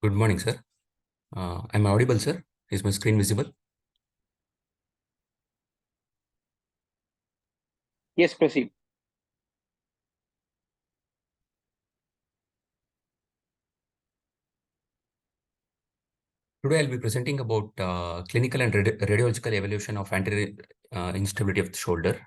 Good morning, sir. I'm audible, sir. Is my screen visible? Yes, proceed. Today, I'll be presenting about clinical and radiological evaluation of anterior instability of the shoulder.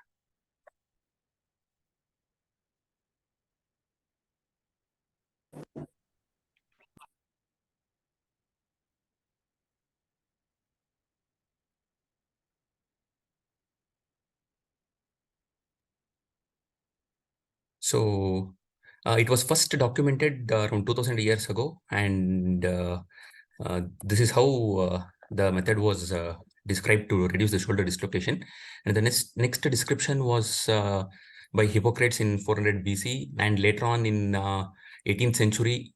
So, it was first documented around 2000 years ago, and this is how the method was described to reduce the shoulder dislocation. And the next description was by Hippocrates in 400 BC, and later on in 18th century,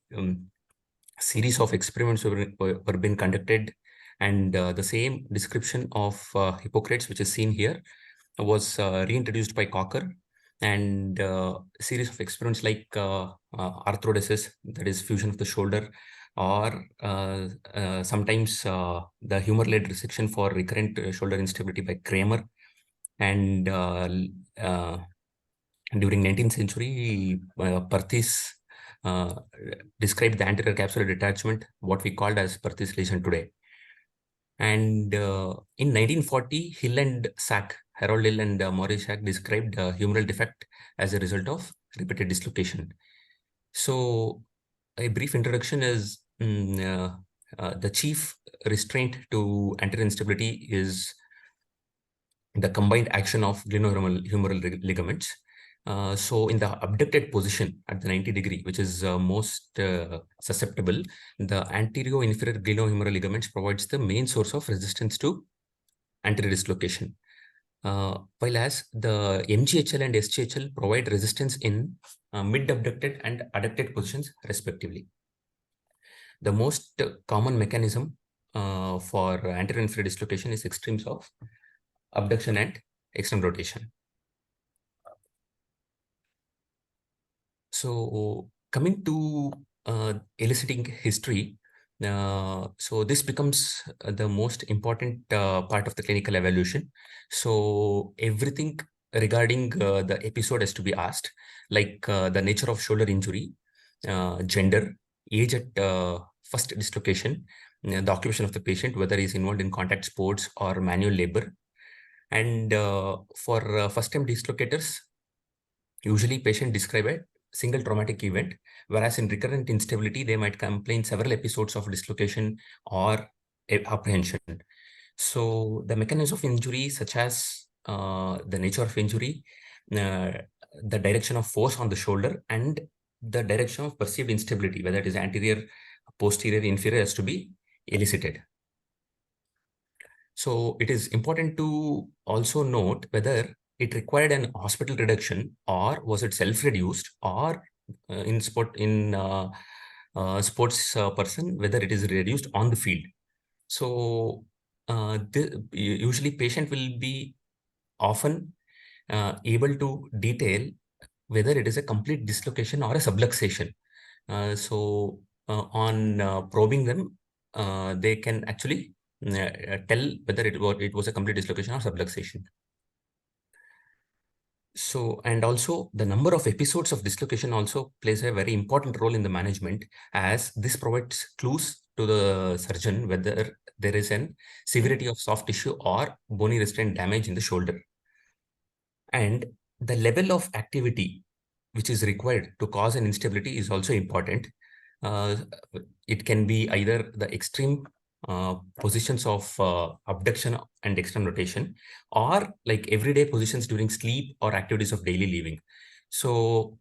series of experiments were being conducted, and the same description of Hippocrates, which is seen here, was reintroduced by Cocker, and a series of experiments like arthrodesis, that is fusion of the shoulder, or sometimes the humor-led resection for recurrent shoulder instability by Kramer. And during 19th century, Perthes described the anterior capsular detachment, what we called as Perthes lesion today. And in 1940, Hill and Sack, Harold Hill and Maurice Sack described humeral defect as a result of repeated dislocation. So a brief introduction is the chief restraint to anterior instability is the combined action of glenohumeral ligaments. So in the abducted position at the 90-degree, which is most susceptible, the anterior inferior glenohumeral ligaments provides the main source of resistance to anterior dislocation. While as the MGHL and SGHL provide resistance in mid-abducted and adducted positions respectively. The most common mechanism for anterior inferior dislocation is extremes of abduction and external rotation. So coming to eliciting history, so this becomes the most important part of the clinical evaluation. So everything regarding the episode has to be asked, like the nature of shoulder injury, gender, age at first dislocation, the occupation of the patient, whether he's involved in contact sports or manual labor. And for first-time dislocators, usually patient describe a single traumatic event, whereas in recurrent instability, they might complain several episodes of dislocation or apprehension. So the mechanism of injury, such as the nature of injury, the direction of force on the shoulder, and the direction of perceived instability, whether it is anterior, posterior, inferior, has to be elicited. So it is important to also note whether it required an hospital reduction or was it self-reduced, or in sports person, whether it is reduced on the field. So usually patient will be often able to detail whether it is a complete dislocation or a subluxation. On probing them, they can actually tell whether it was a complete dislocation or subluxation. So, and also the number of episodes of dislocation also plays a very important role in the management, as this provides clues to the surgeon whether there is an severity of soft tissue or bony restraint damage in the shoulder. And the level of activity which is required to cause an instability is also important. It can be either the extreme positions of abduction and external rotation, or like everyday positions during sleep or activities of daily living. So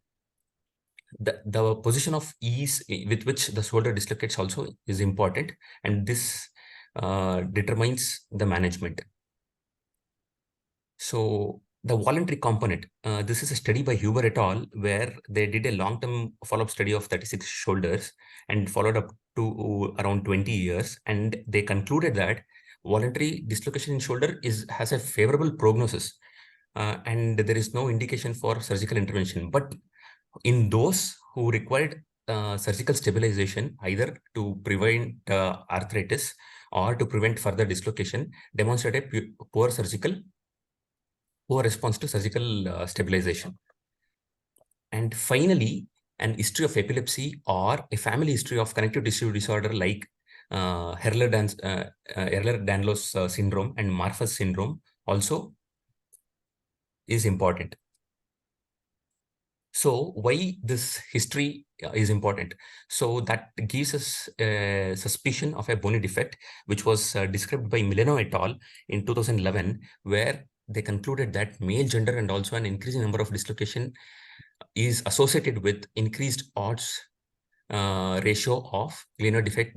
the position of ease with which the shoulder dislocates also is important, and this determines the management. So the voluntary component, this is a study by Huber et al., where they did a long-term follow-up study of 36 shoulders and followed up to around 20 years. And they concluded that voluntary dislocation in shoulder has a favorable prognosis, and there is no indication for surgical intervention. But in those who required surgical stabilization, either to prevent arthritis or to prevent further dislocation, demonstrated poor response to surgical stabilization. And finally, an history of epilepsy or a family history of connective tissue disorder like Ehlers-Danlos syndrome and Marfan syndrome also is important. So why this history is important? So that gives us a suspicion of a bony defect, which was described by Milano et al. In 2011, where they concluded that male gender and also an increasing number of dislocation is associated with increased odds ratio of gleaner defect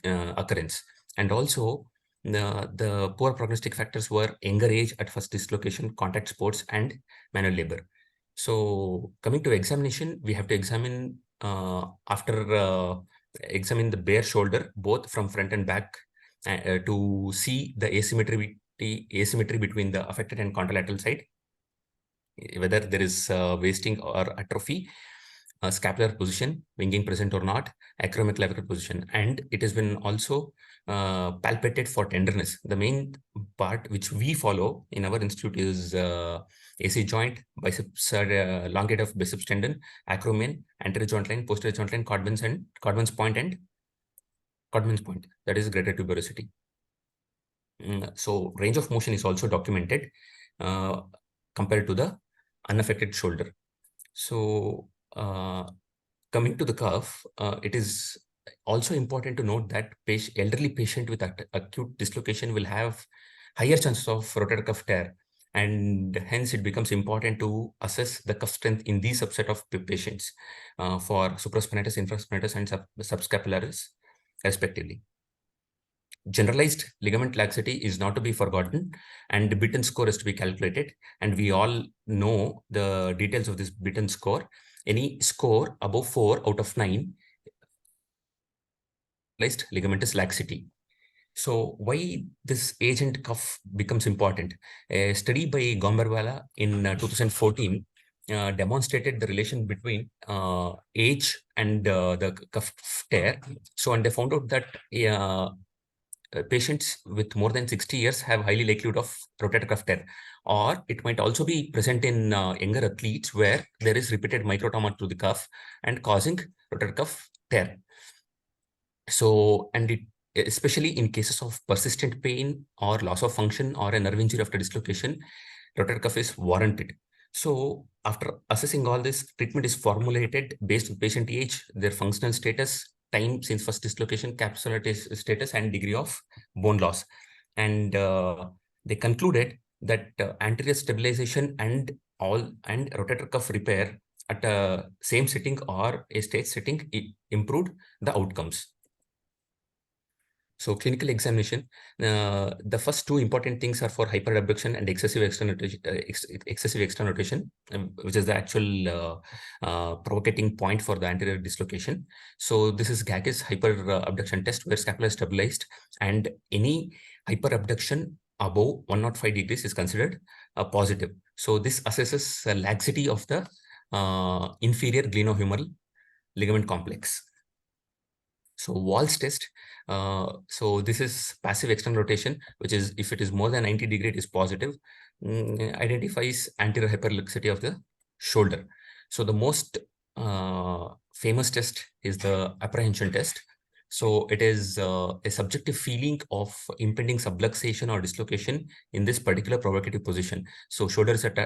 occurrence. And also the poor prognostic factors were younger age at first dislocation, contact sports, and manual labor. So coming to examination, we have to examine examine the bare shoulder, both from front and back, to see the asymmetry between the affected and contralateral side, whether there is wasting or atrophy, scapular position, winging present or not, acromioclavicular position, and it has been also palpated for tenderness. The main part which we follow in our institute is AC joint, biceps, elongate of biceps tendon, acromion, anterior joint line, posterior joint line, Codman's point and Codman's point. That is greater tuberosity. So range of motion is also documented compared to the unaffected shoulder. So coming to the cuff, it is also important to note that elderly patient with acute dislocation will have higher chances of rotator cuff tear, and hence it becomes important to assess the cuff strength in these subset of patients for supraspinatus, infraspinatus, and subscapularis respectively. Generalized ligament laxity is not to be forgotten, and the Bitten score is to be calculated. And we all know the details of this Bitten score. Any score above 4 out of 9, generalized ligamentous laxity. So why this agent cuff becomes important? A study by Gomberwala in 2014 demonstrated the relation between age and the cuff tear. So, and they found out that patients with more than 60 years have highly likelihood of rotator cuff tear, or it might also be present in younger athletes where there is repeated microtrauma to the cuff and causing rotator cuff tear. So, and it, especially in cases of persistent pain or loss of function or a nerve injury after dislocation, rotator cuff is warranted. So after assessing all this, treatment is formulated based on patient age, their functional status, time since first dislocation, capsular status, and degree of bone loss. And they concluded that anterior stabilization and rotator cuff repair at a same sitting or a stage sitting improved the outcomes. So clinical examination, the first two important things are for hyperabduction and excessive external rotation, which is the actual provocating point for the anterior dislocation. So this is Gage's hyperabduction test where scapula is stabilized, and any hyperabduction above 105 degrees is considered positive. So this assesses laxity of the inferior glenohumeral ligament complex. So Wall's test, so this is passive external rotation, which is if it is more than 90 degrees, it is positive, identifies anterior hyperlaxity of the shoulder. So the most famous test is the apprehension test. So it is a subjective feeling of impending subluxation or dislocation in this particular provocative position. So shoulders at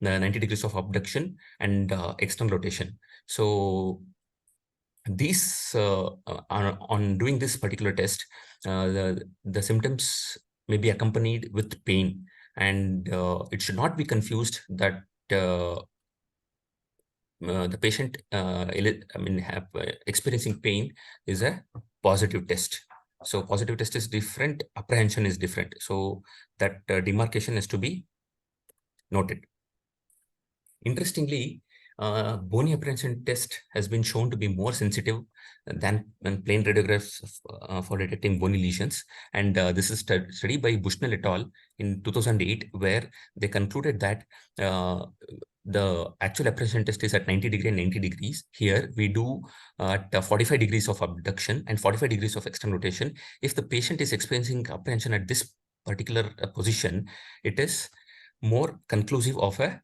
90 degrees of abduction and external rotation. So these on doing this particular test, the symptoms may be accompanied with pain, and it should not be confused that the patient experiencing pain is a positive test. So positive test is different, apprehension is different. So that demarcation is to be noted. Interestingly, bony apprehension test has been shown to be more sensitive than plain radiographs for detecting bony lesions. And this is study by Bushnell et al. In 2008, where they concluded that the actual apprehension test is at 90 degrees and 90 degrees. Here we do at 45 degrees of abduction and 45 degrees of external rotation. If the patient is experiencing apprehension at this particular position, it is more conclusive of a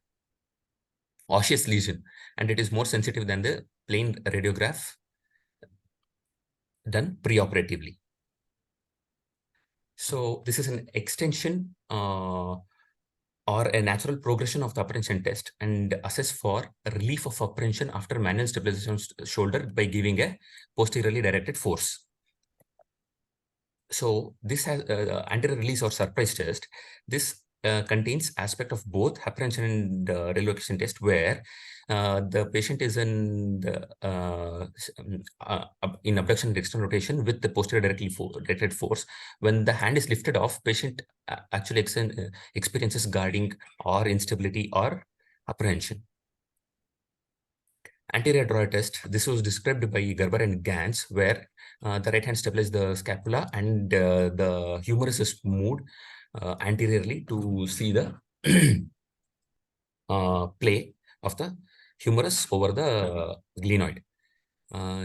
osseous lesion, and it is more sensitive than the plain radiograph done preoperatively. So this is an extension or a natural progression of the apprehension test and assess for relief of apprehension after manual stabilization of shoulder by giving a posteriorly directed force. So this has anterior release or surprise test. This contains aspect of both apprehension and relocation test, where the patient is in abduction and external rotation with the posterior directed force. When the hand is lifted off, patient actually experiences guarding or instability or apprehension. Anterior drawer test. This was described by Gerber and Gans, where the right hand stabilizes the scapula and the humerus is moved anteriorly to see the play of the humerus over the glenoid.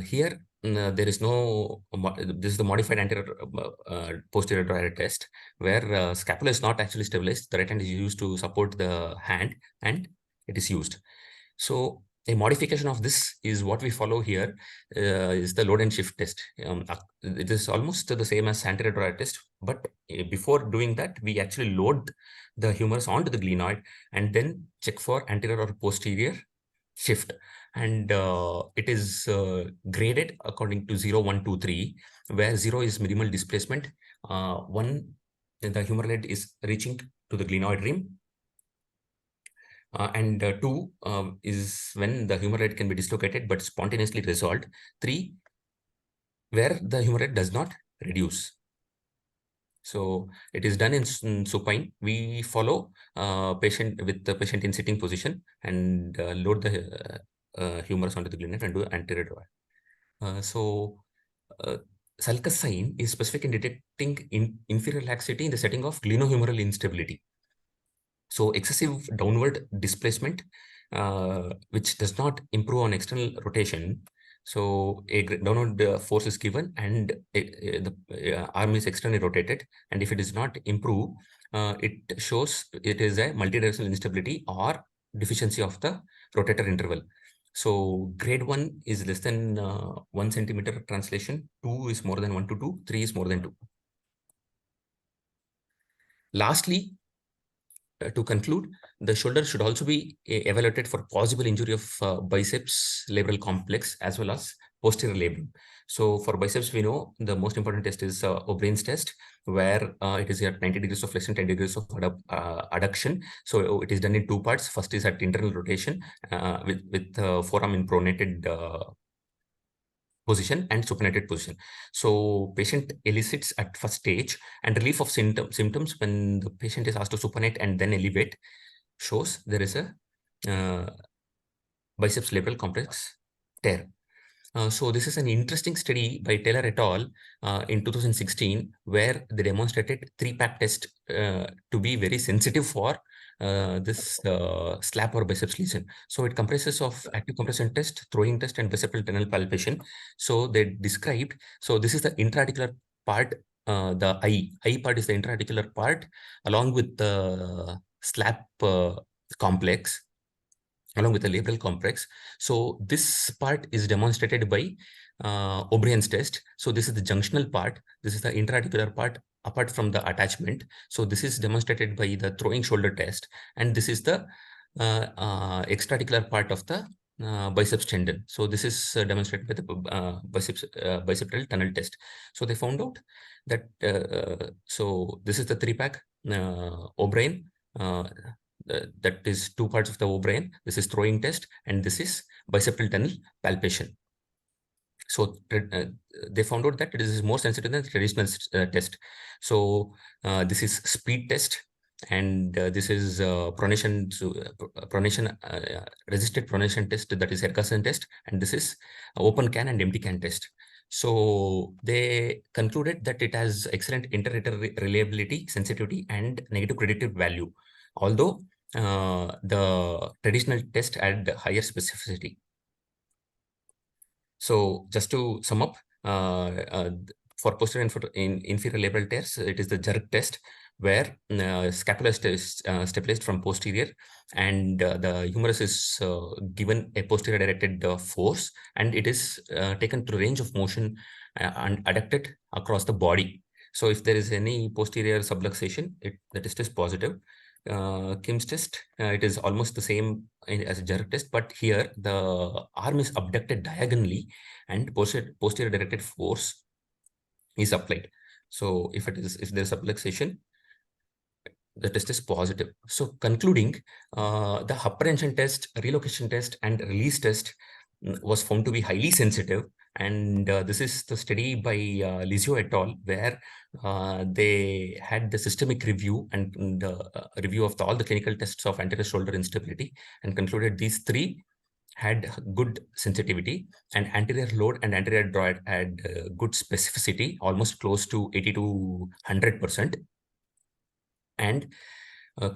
Here, there is no, this is the modified anterior posterior drawer test, where scapula is not actually stabilized. The right hand is used to support the hand and it is used. So a modification of this is what we follow here, is the load and shift test. It is almost the same as anterior drawer test, but before doing that, we actually load the humerus onto the glenoid and then check for anterior or posterior shift. And it is graded according to 0, 1, 2, 3, where 0 is minimal displacement, 1, the humeral head is reaching to the glenoid rim, and 2 is when the humeral head can be dislocated but spontaneously resolved. 3, where the humeral head does not reduce. So it is done in supine. We follow patient with the patient in sitting position and load the humerus onto the glenoid and do anterior drawer. Sulcus sign is specific in detecting inferior laxity in the setting of glenohumeral instability. So excessive downward displacement, which does not improve on external rotation. So a downward force is given and the arm is externally rotated. And if it does not improve, it shows it is a multidirectional instability or deficiency of the rotator interval. So grade 1 is less than 1 centimeter translation, 2 is more than 1 to 2, 3 is more than 2. Lastly, to conclude, the shoulder should also be evaluated for possible injury of biceps labral complex as well as posterior labrum. So for biceps, we know the most important test is O'Brien's test, where it is at 90 degrees of flexion, 10 degrees of adduction. So it is done in 2 parts. First is at internal rotation with forearm in pronated position and supinated position. So patient elicits at first stage, and relief of symptoms when the patient is asked to supinate and then elevate shows there is a biceps labral complex tear. So this is an interesting study by Taylor et al. In 2016, where they demonstrated 3-pack test to be very sensitive for this slap or biceps lesion. So it comprises of active compression test, throwing test, and biceptal tunnel palpation. So they described, so this is the intra-articular part, the eye part is the intra-articular part, along with the slap complex, along with the labral complex. So this part is demonstrated by O'Brien's test. So this is the junctional part. This is the intra-articular part apart from the attachment. So this is demonstrated by the throwing shoulder test. And this is the extra-articular part of the biceps tendon. So this is demonstrated by the biceptal tunnel test. So they found out that, so this is the 3-pack O'Brien. That is 2 parts of the O'Brien. This is throwing test, and this is biceptal tunnel palpation. So they found out that it is more sensitive than the traditional test. So this is speed test, and this is pronation resisted pronation test, that is Ergason test, and this is open can and empty can test. So they concluded that it has excellent inter-rater reliability, sensitivity, and negative predictive value. Although the traditional test had higher specificity. So just to sum up, for posterior inferior labral tears, it is the jerk test where scapula is stabilized from posterior, and the humerus is given a posterior directed force, and it is taken to range of motion and adducted across the body. So if there is any posterior subluxation, the test is positive. Kim's test, it is almost the same as a jerk test, but here the arm is abducted diagonally and posterior directed force is applied. So if there's subluxation, the test is positive. So concluding, the apprehension test, relocation test, and release test was found to be highly sensitive. And this is the study by Lizio et al., where they had the systemic review and review of all the clinical tests of anterior shoulder instability, and concluded these three had good sensitivity, and anterior load and anterior droid had good specificity, almost close to 80 to 100%. And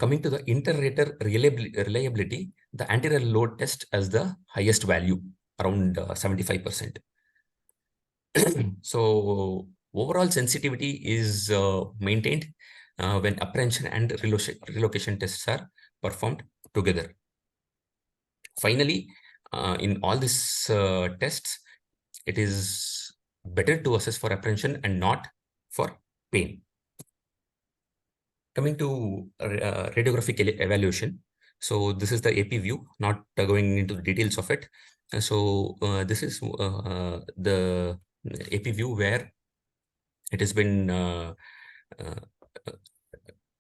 coming to the inter-rater reliability, the anterior load test has the highest value, around 75%. So overall sensitivity is maintained when apprehension and relocation tests are performed together. Finally, in all these tests, it is better to assess for apprehension and not for pain. Coming to radiographic evaluation. So this is the AP view, not going into the details of it. So this is the AP view where it has been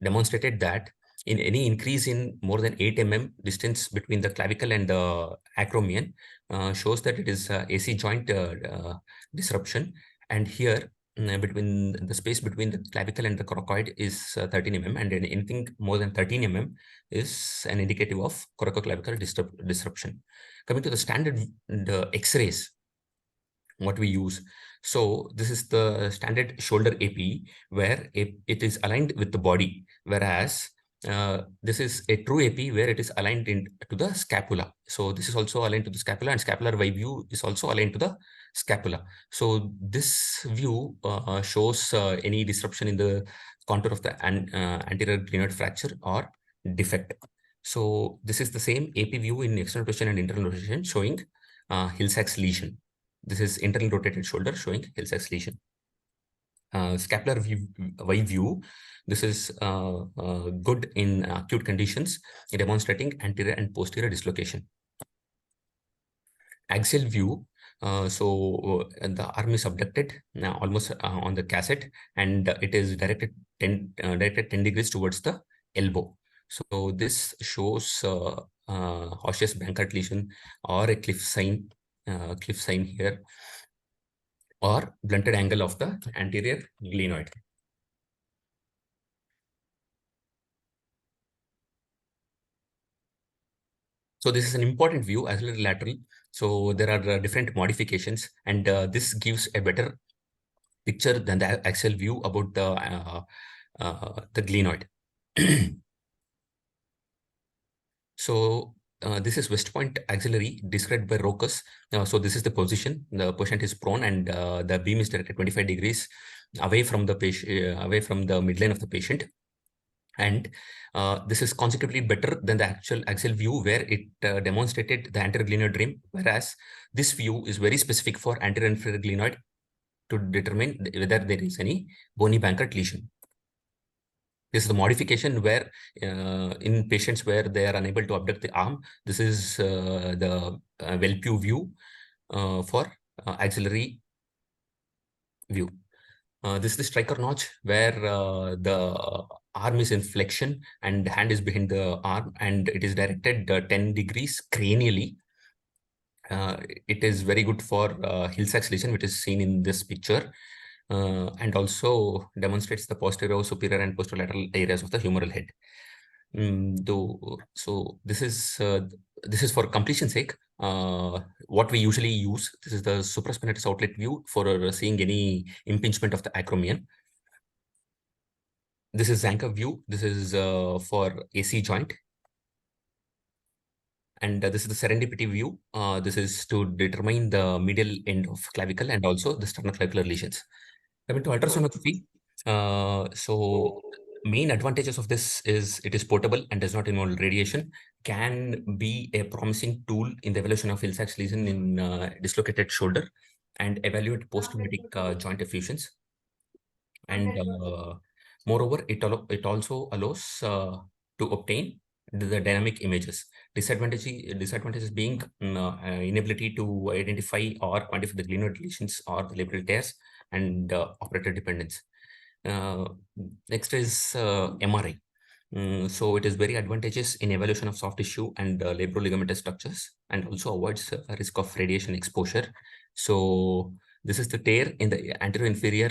demonstrated that in any increase in more than 8 mm distance between the clavicle and the acromion shows that it is AC joint disruption. And here between the space between the clavicle and the coracoid is 13 mm, and anything more than 13 mm is an indicative of coracoclavicular disruption. Coming to the standard X-rays, what we use. So this is the standard shoulder AP where it is aligned with the body, whereas this is a true AP where it is aligned to the scapula. So this is also aligned to the scapula, and scapular Y view is also aligned to the scapula. So this view shows any disruption in the contour of the anterior glenoid fracture or defect. So this is the same AP view in external rotation and internal rotation showing Hill-Sachs lesion. This is internal rotated shoulder showing Hill-Sachs lesion. Scapular Y view, this is good in acute conditions, demonstrating anterior and posterior dislocation. Axial view, so the arm is abducted almost on the cassette, and it is directed 10 degrees towards the elbow. So this shows osseous Bankart lesion or a cliff sign here, or blunted angle of the anterior glenoid. So this is an important view, axillary lateral. So there are different modifications, and this gives a better picture than the axial view about the glenoid. So this is West Point axillary described by Rokas. So this is the position. The patient is prone, and the beam is directed 25 degrees away from the patient, away from the midline of the patient. And this is consequently better than the actual axial view where it demonstrated the anterior glenoid rim, whereas this view is very specific for anterior inferior glenoid to determine whether there is any bony Bankart lesion. This is the modification where in patients where they are unable to abduct the arm, this is the Velpew view for axillary view. This is the striker notch where the arm is in flexion and the hand is behind the arm, and it is directed 10 degrees cranially. It is very good for Hill-Sachs lesion, which is seen in this picture, and also demonstrates the posterior, superior, and posterolateral areas of the humeral head. So this is for completion sake. What we usually use, this is the supraspinatus outlet view for seeing any impingement of the acromion. This is Zanker view. This is for AC joint. And this is the serendipity view. This is to determine the medial end of clavicle and also the sternoclavicular lesions. Coming to ultrasonography, so main advantages of this is it is portable and does not involve radiation, can be a promising tool in the evaluation of Hill-Sachs lesion in dislocated shoulder and evaluate post-traumatic joint effusions. And moreover, it also allows to obtain the dynamic images. Disadvantages being inability to identify or quantify the glenoid lesions or the labral tears and operator dependence. Next is MRI. So it is very advantageous in evaluation of soft tissue and labral-ligamentous structures, and also avoids risk of radiation exposure. So this is the tear in the anterior-inferior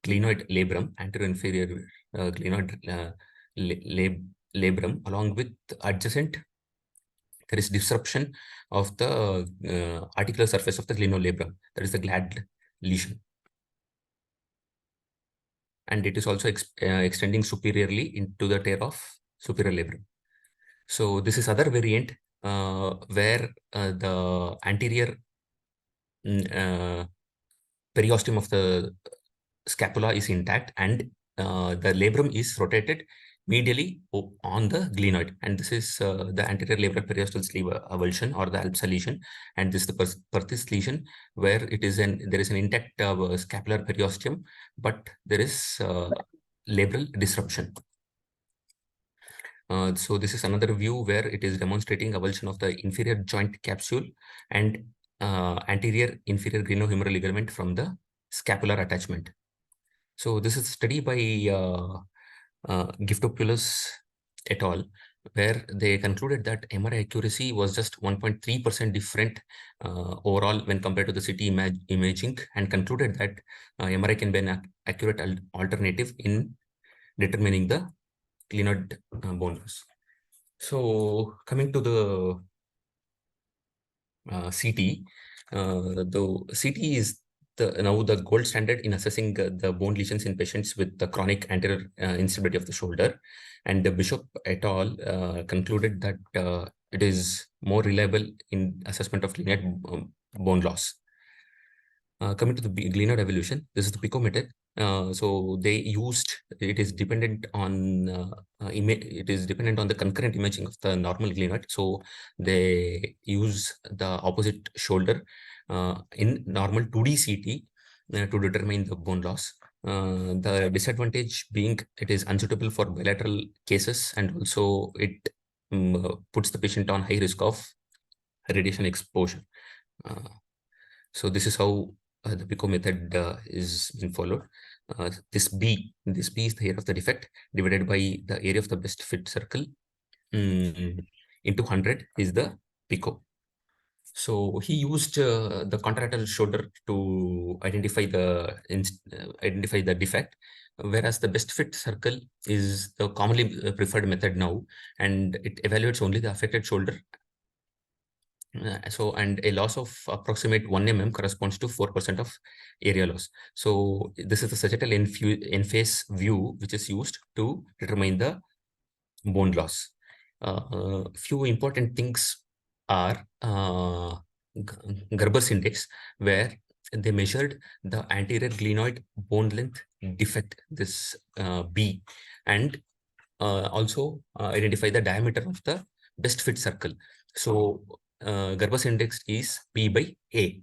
glenoid labrum, anterior-inferior glenoid labrum, along with adjacent. There is disruption of the articular surface of the glenoid that is the GLAD lesion. And it is also extending superiorly into the tear of superior labrum. So this is other variant where the anterior periosteum of the scapula is intact and the labrum is rotated medially on the glenoid, and this is the anterior labral periosteal sleeve avulsion or the Alpsa lesion, and this is the Perthes lesion where there is an intact scapular periosteum, but there is labral disruption. So this is another view where it is demonstrating avulsion of the inferior joint capsule and anterior inferior glenohumeral ligament from the scapular attachment. So this is a study by Giftopoulos et al., where they concluded that MRI accuracy was just 1.3% different overall when compared to the CT imaging, and concluded that MRI can be an accurate alternative in determining the glenoid bone loss. So coming to the CT, the CT is now the gold standard in assessing the bone lesions in patients with the chronic anterior instability of the shoulder. And the Bishop et al. Concluded that it is more reliable in assessment of glenoid bone loss. Coming to the glenoid evolution, this is the PICO method. So they used, it is dependent on the concurrent imaging of the normal glenoid. So they use the opposite shoulder in normal 2D CT to determine the bone loss. The disadvantage being it is unsuitable for bilateral cases, and also it puts the patient on high risk of radiation exposure. So this is how the PICO method is being followed. This B is the area of the defect divided by the area of the best fit circle into 100 is the PICO. So he used the contralateral shoulder to identify the defect, whereas the best fit circle is the commonly preferred method now, and it evaluates only the affected shoulder. And a loss of approximate 1 mm corresponds to 4% of area loss. So this is the sagittal in-face view, which is used to determine the bone loss. Few important things are Gerber's index, where they measured the anterior glenoid bone length defect, this B, and also identify the diameter of the best fit circle. So Gerber's index is P by A.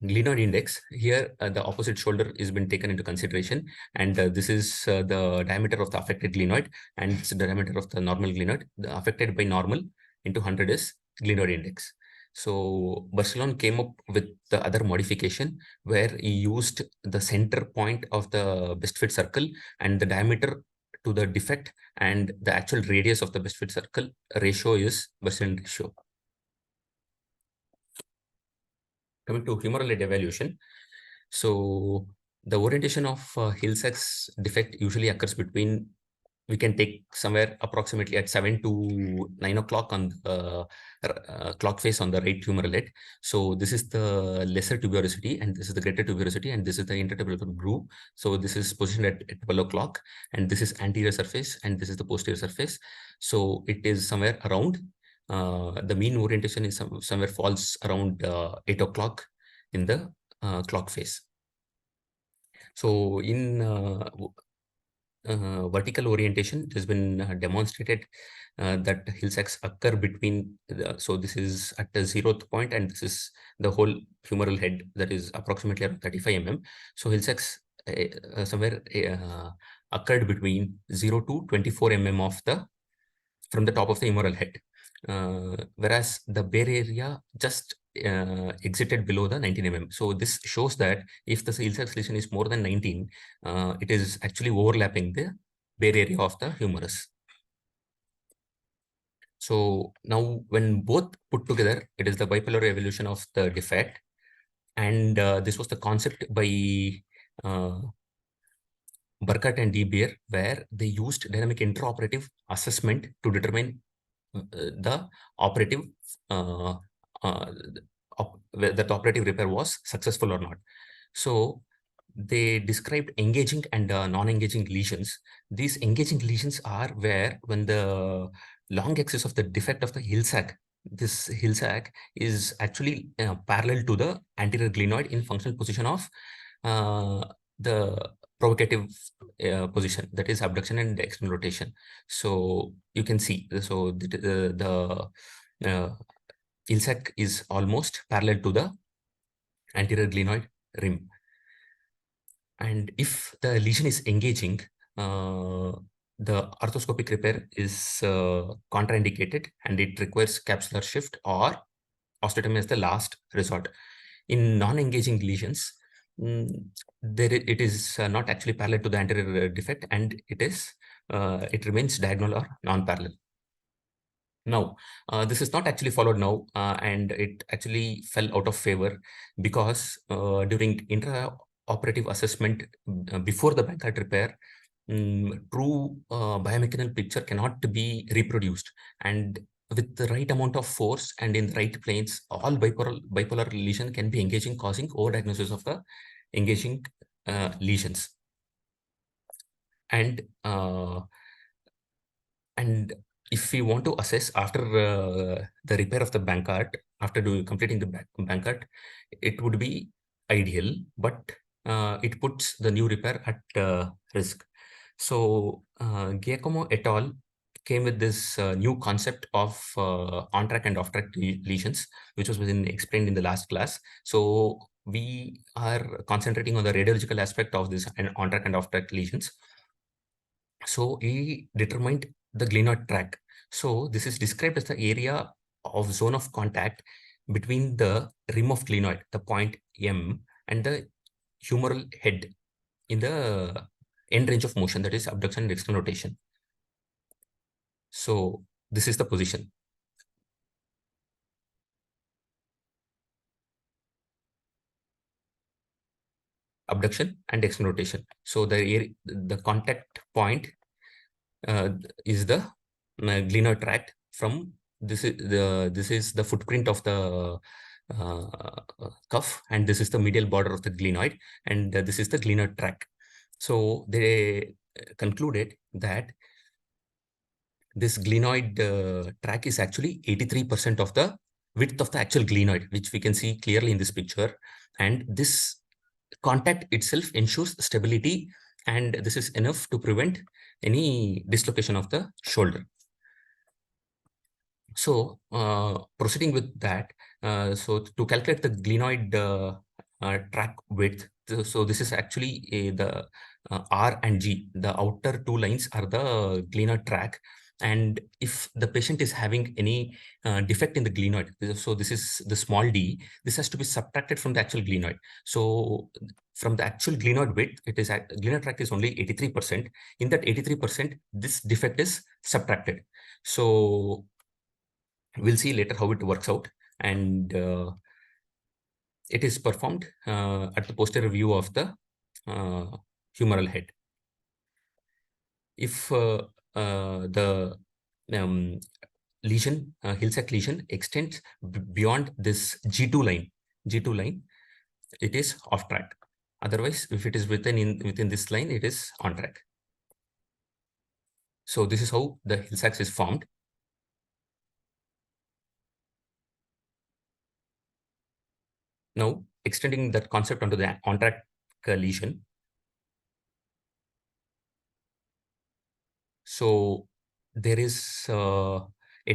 Glenoid index, here the opposite shoulder is been taken into consideration, and this is the diameter of the affected glenoid, and it's the diameter of the normal glenoid. The affected by normal into 100 is glenoid index. So Barcelona came up with the other modification where he used the center point of the best fit circle and the diameter to the defect, and the actual radius of the best fit circle ratio is Barcelona ratio. Coming to humeral head evaluation, so the orientation of Hill-Sachs defect usually occurs between, we can take somewhere approximately at 7 to 9 o'clock on the clock face on the right humeral head. So this is the lesser tuberosity, and this is the greater tuberosity, and this is the intertuberosa groove. So this is positioned at 12 o'clock, and this is anterior surface, and this is the posterior surface. So it is somewhere around the mean orientation is somewhere falls around 8 o'clock in the clock phase. So in vertical orientation, it has been demonstrated that hill sacks occur between so this is at the 0th point, and this is the whole humeral head, that is approximately around 35 mm. So hill sacks somewhere occurred between 0 to 24 mm of the from the top of the humeral head, whereas the bare area just exited below the 19 mm. So this shows that if the hill sac lesion is more than 19, it is actually overlapping the bare area of the humerus. So now when both put together, it is the bipolar evolution of the defect. And this was the concept by Burkhardt and De Beer, where they used dynamic intraoperative assessment to determine the operative whether the operative repair was successful or not. So they described engaging and non-engaging lesions. These engaging lesions are where when the long axis of the defect of the hill sac, this hill sac is actually parallel to the anterior glenoid in functional position of the provocative position, that is abduction and external rotation. So you can see, so the hill sac is almost parallel to the anterior glenoid rim. And if the lesion is engaging, the arthroscopic repair is contraindicated, and it requires capsular shift or osteotomy as the last resort. In non-engaging lesions, it is not actually parallel to the anterior defect, and it remains diagonal or non-parallel. Now, this is not actually followed now, and it actually fell out of favor because during intraoperative assessment before the Bankart repair, true biomechanical picture cannot be reproduced. And with the right amount of force and in the right planes, all bipolar lesion can be engaging, causing overdiagnosis of the engaging lesions. And if we want to assess after the repair of the Bankart, after completing the Bankart, it would be ideal, but it puts the new repair at risk. So Giacomo et al. Came with this new concept of on-track and off-track lesions, which was explained in the last class. So we are concentrating on the radiological aspect of this and on-track and off-track lesions. So he determined the glenoid tract. So this is described as the area of zone of contact between the rim of glenoid, the point M, and the humeral head in the end range of motion, that is abduction and external rotation. So this is the position. Abduction and external rotation. So the contact point is the glenoid tract. From this is the footprint of the cuff, and this is the medial border of the glenoid, and this is the glenoid tract. So they concluded that this glenoid tract is actually 83% of the width of the actual glenoid, which we can see clearly in this picture. And this contact itself ensures stability, and this is enough to prevent any dislocation of the shoulder. So proceeding with that, so to calculate the glenoid track width, so this is actually the R and G, the outer two lines are the glenoid track. And if the patient is having any defect in the glenoid, so this is the small d, this has to be subtracted from the actual glenoid. So from the actual glenoid width, glenoid tract is only 83%. In that 83%, this defect is subtracted. So we'll see later how it works out. And it is performed at the posterior view of the humeral head. If the lesion, hill sac lesion extends beyond this G2 line, it is off track. Otherwise, if it is within this line, it is on track. So this is how the hill sac is formed. Now, extending that concept onto the on-track lesion. So there is a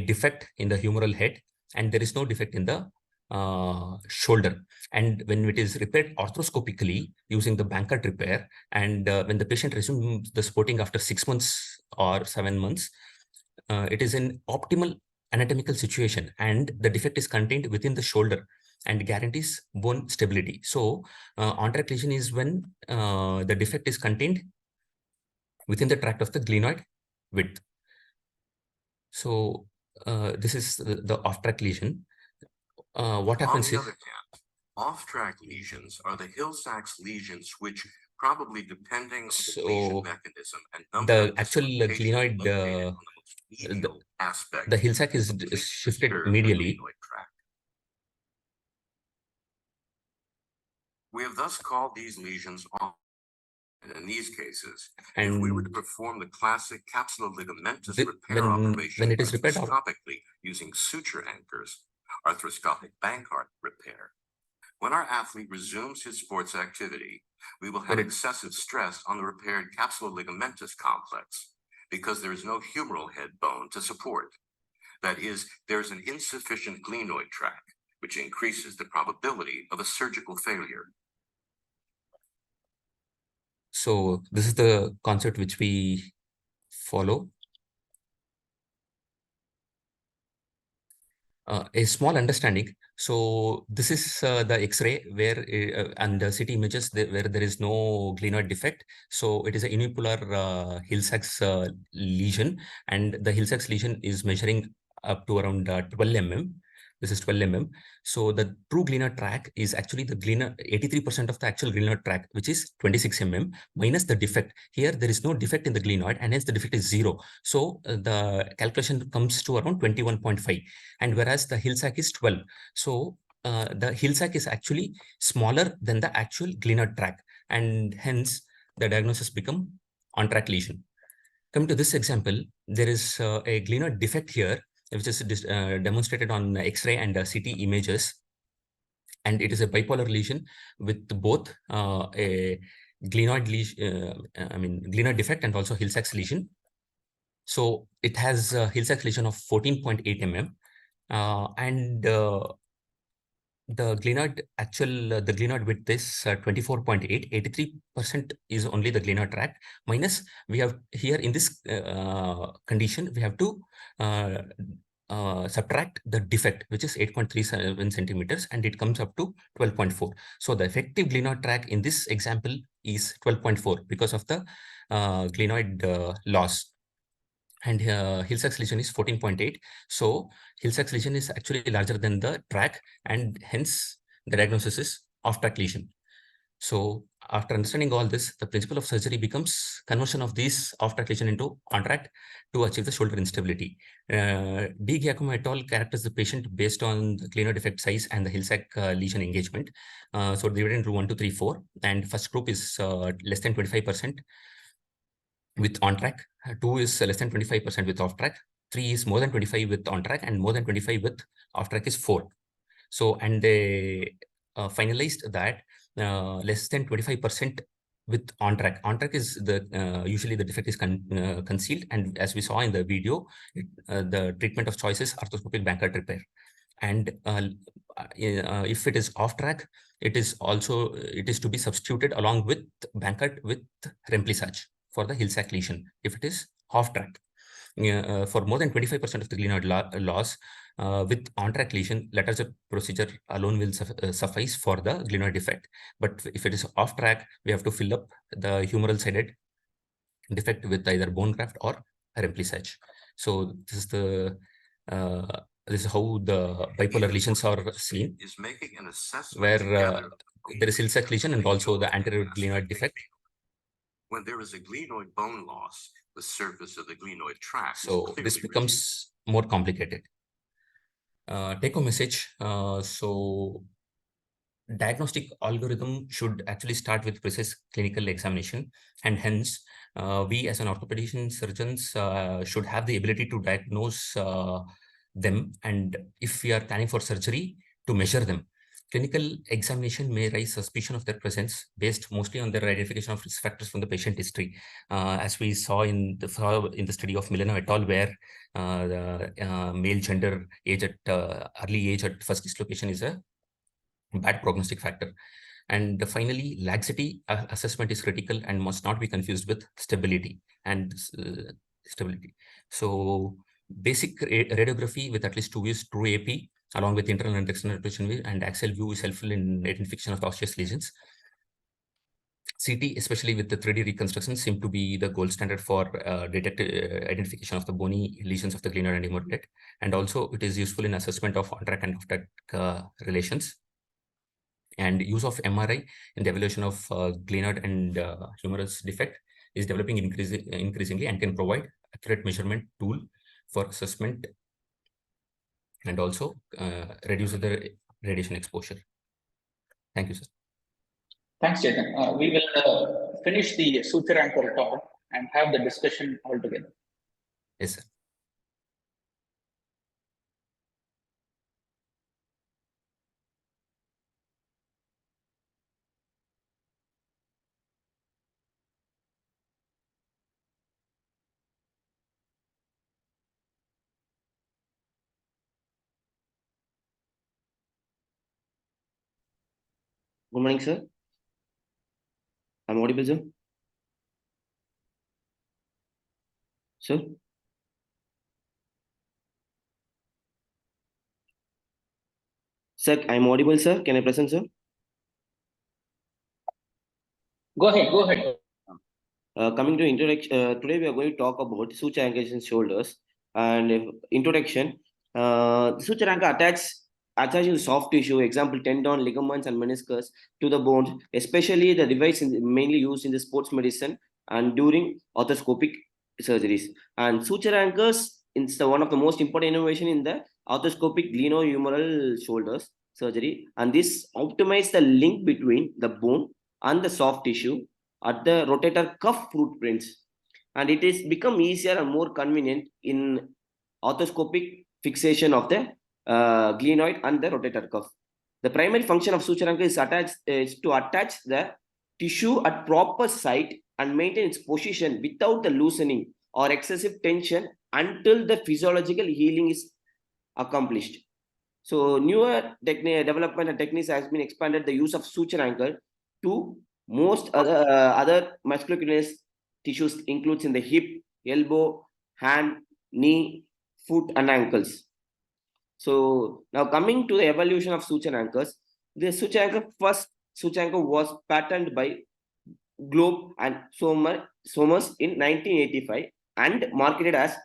defect in the humeral head, and there is no defect in the shoulder. And when it is repaired arthroscopically using the Bankert repair, and when the patient resumes the sporting after 6 months or 7 months, it is in optimal anatomical situation, and the defect is contained within the shoulder and guarantees bone stability. So on-track lesion is when the defect is contained within the tract of the glenoid width. So this is the off-track lesion. What happens is, off-track lesions are the Hill-Sachs lesions, which probably depending on the lesion mechanism and number the of actual glenoid, the Hill-Sachs is shifted medially. We have thus called these lesions off. And in these cases, if we were to perform the classic capsuloligamentus repair operation when it is repaired arthroscopically using suture anchors, arthroscopic Bankert repair, when our athlete resumes his sports activity, we will have excessive stress on the repaired capsuloligamentus complex because there is no humeral head bone to support. That is, there's an insufficient glenoid tract, which increases the probability of a surgical failure. So this is the concept which we follow. A small understanding. So this is the X-ray where and the CT images where there is no glenoid defect. So it is a unipolar Hill-Sachs lesion, and the Hill-Sachs lesion is measuring up to around 12 mm. This is 12 mm. So the true glenoid tract is actually the glenoid, 83% of the actual glenoid tract, which is 26 mm minus the defect. Here there is no defect in the glenoid, and hence the defect is 0. So the calculation comes to around 21.5, and whereas the Hill-Sachs is 12. So the Hill-Sachs is actually smaller than the actual glenoid tract, and hence the diagnosis become on-track lesion. Coming to this example, there is a glenoid defect here, which is demonstrated on X-ray and CT images. And it is a bipolar lesion with both a glenoid lesion, glenoid defect and also Hill-Sachs lesion. So it has a Hill-Sachs lesion of 14.8 mm. And the glenoid the glenoid width is 24.8. 83% is only the glenoid tract, minus we have here in this condition we have to subtract the defect, which is 8.37 centimeters, and it comes up to 12.4. So the effective glenoid tract in this example is 12.4 because of the glenoid loss. And Hill-Sachs lesion is 14.8. So Hill-Sachs lesion is actually larger than the tract, and hence the diagnosis is off-track lesion. So after understanding all this, the principle of surgery becomes conversion of these off-track lesion into on-track to achieve the shoulder instability. D. Giacomo et al. Characterized the patient based on the glenoid defect size and the Hill-Sachs lesion engagement. So divided into 1, 2, 3, 4, and first group is less than 25% with on-track, 2 is less than 25% with off-track, 3 is more than 25 with on-track, and more than 25 with off-track is 4. So, and they finalized that less than 25% with on-track. On-track is the usually the defect is concealed, and as we saw in the video, the treatment of choice is arthroscopic Bankert repair. And if it is off-track, it is to be substituted along with Bankert with remplissage for the Hill-Sachs lesion if it is off-track. For more than 25% of the glenoid loss, with on-track lesion, lateral procedure alone will suffice for the glenoid defect. But if it is off-track, we have to fill up the humeral-sided defect with either bone graft or remplissage. So this is the this is how the bipolar lesions are seen, where there is Hill-Sachs lesion and also the anterior glenoid defect. When there is a glenoid bone loss, the surface of the glenoid tract so this becomes more complicated. Take-home message. So diagnostic algorithm should actually start with precise clinical examination, and hence we as an orthopedician surgeons should have the ability to diagnose them, and if we are planning for surgery, to measure them. Clinical examination may raise suspicion of their presence based mostly on their identification of risk factors from the patient history, as we saw in the study of Milano et al., where the male gender age at early age at first dislocation is a bad prognostic factor. And finally, laxity assessment is critical and must not be confused with stability and stability. So basic radiography with at least 2 views, true AP, along with internal and external rotation view and axial view is helpful in identification of the osseous lesions. CT, especially with the 3D reconstruction, seem to be the gold standard for identification of the bony lesions of the glenoid and hemorrhoid. And also it is useful in assessment of on-track and off-track relations. And use of MRI in the evaluation of glenoid and humerus defect is developing increasingly and can provide accurate measurement tool for assessment and also reduce the radiation exposure. Thank you, sir. Thanks, Chetan. We will finish the suture anchor talk and have the discussion altogether. Yes, sir. Good morning, sir. I'm audible, sir? Sir? Sir, I'm audible, sir. Can I present, sir? Go ahead. Coming to introduction, today we are going to talk about suture anchors in shoulders. And introduction, suture anchor attaches soft tissue, example tendon, ligaments, and meniscus to the bones. Especially the device mainly used in the sports medicine and during arthroscopic surgeries. And suture anchors is one of the most important innovation in the arthroscopic glenohumeral shoulders surgery. And this optimizes the link between the bone and the soft tissue at the rotator cuff footprints, and it is become easier and more convenient in arthroscopic fixation of the glenoid and the rotator cuff. The primary function of suture anchor is to attach the tissue at proper site and maintain its position without the loosening or excessive tension until the physiological healing is accomplished. So newer development and techniques has been expanded the use of suture anchor to most other musculoskeletal tissues includes in the hip, elbow, hand, knee, foot, and ankles. So now coming to the evolution of suture anchors, the first suture anchor was patented by Globe and Somers in 1985 and marketed as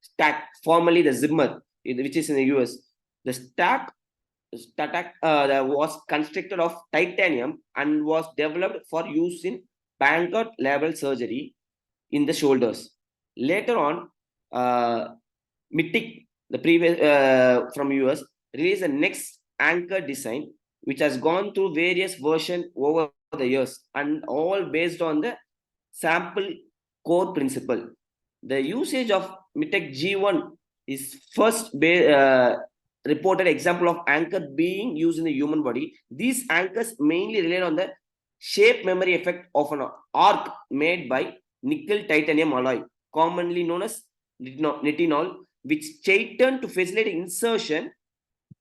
Stack, formerly the Zimmer, which is in the US. The Stack was constructed of titanium and was developed for use in Bangkok level surgery in the shoulders. Later on, Mythic, the previous from US, released the next anchor design, which has gone through various versions over the years and all based on the sample core principle. The usage of Mythic G1 is first reported example of anchor being used in the human body. These anchors mainly rely on the shape memory effect of an arc made by nickel titanium alloy, commonly known as nitinol, which tighten to facilitate insertion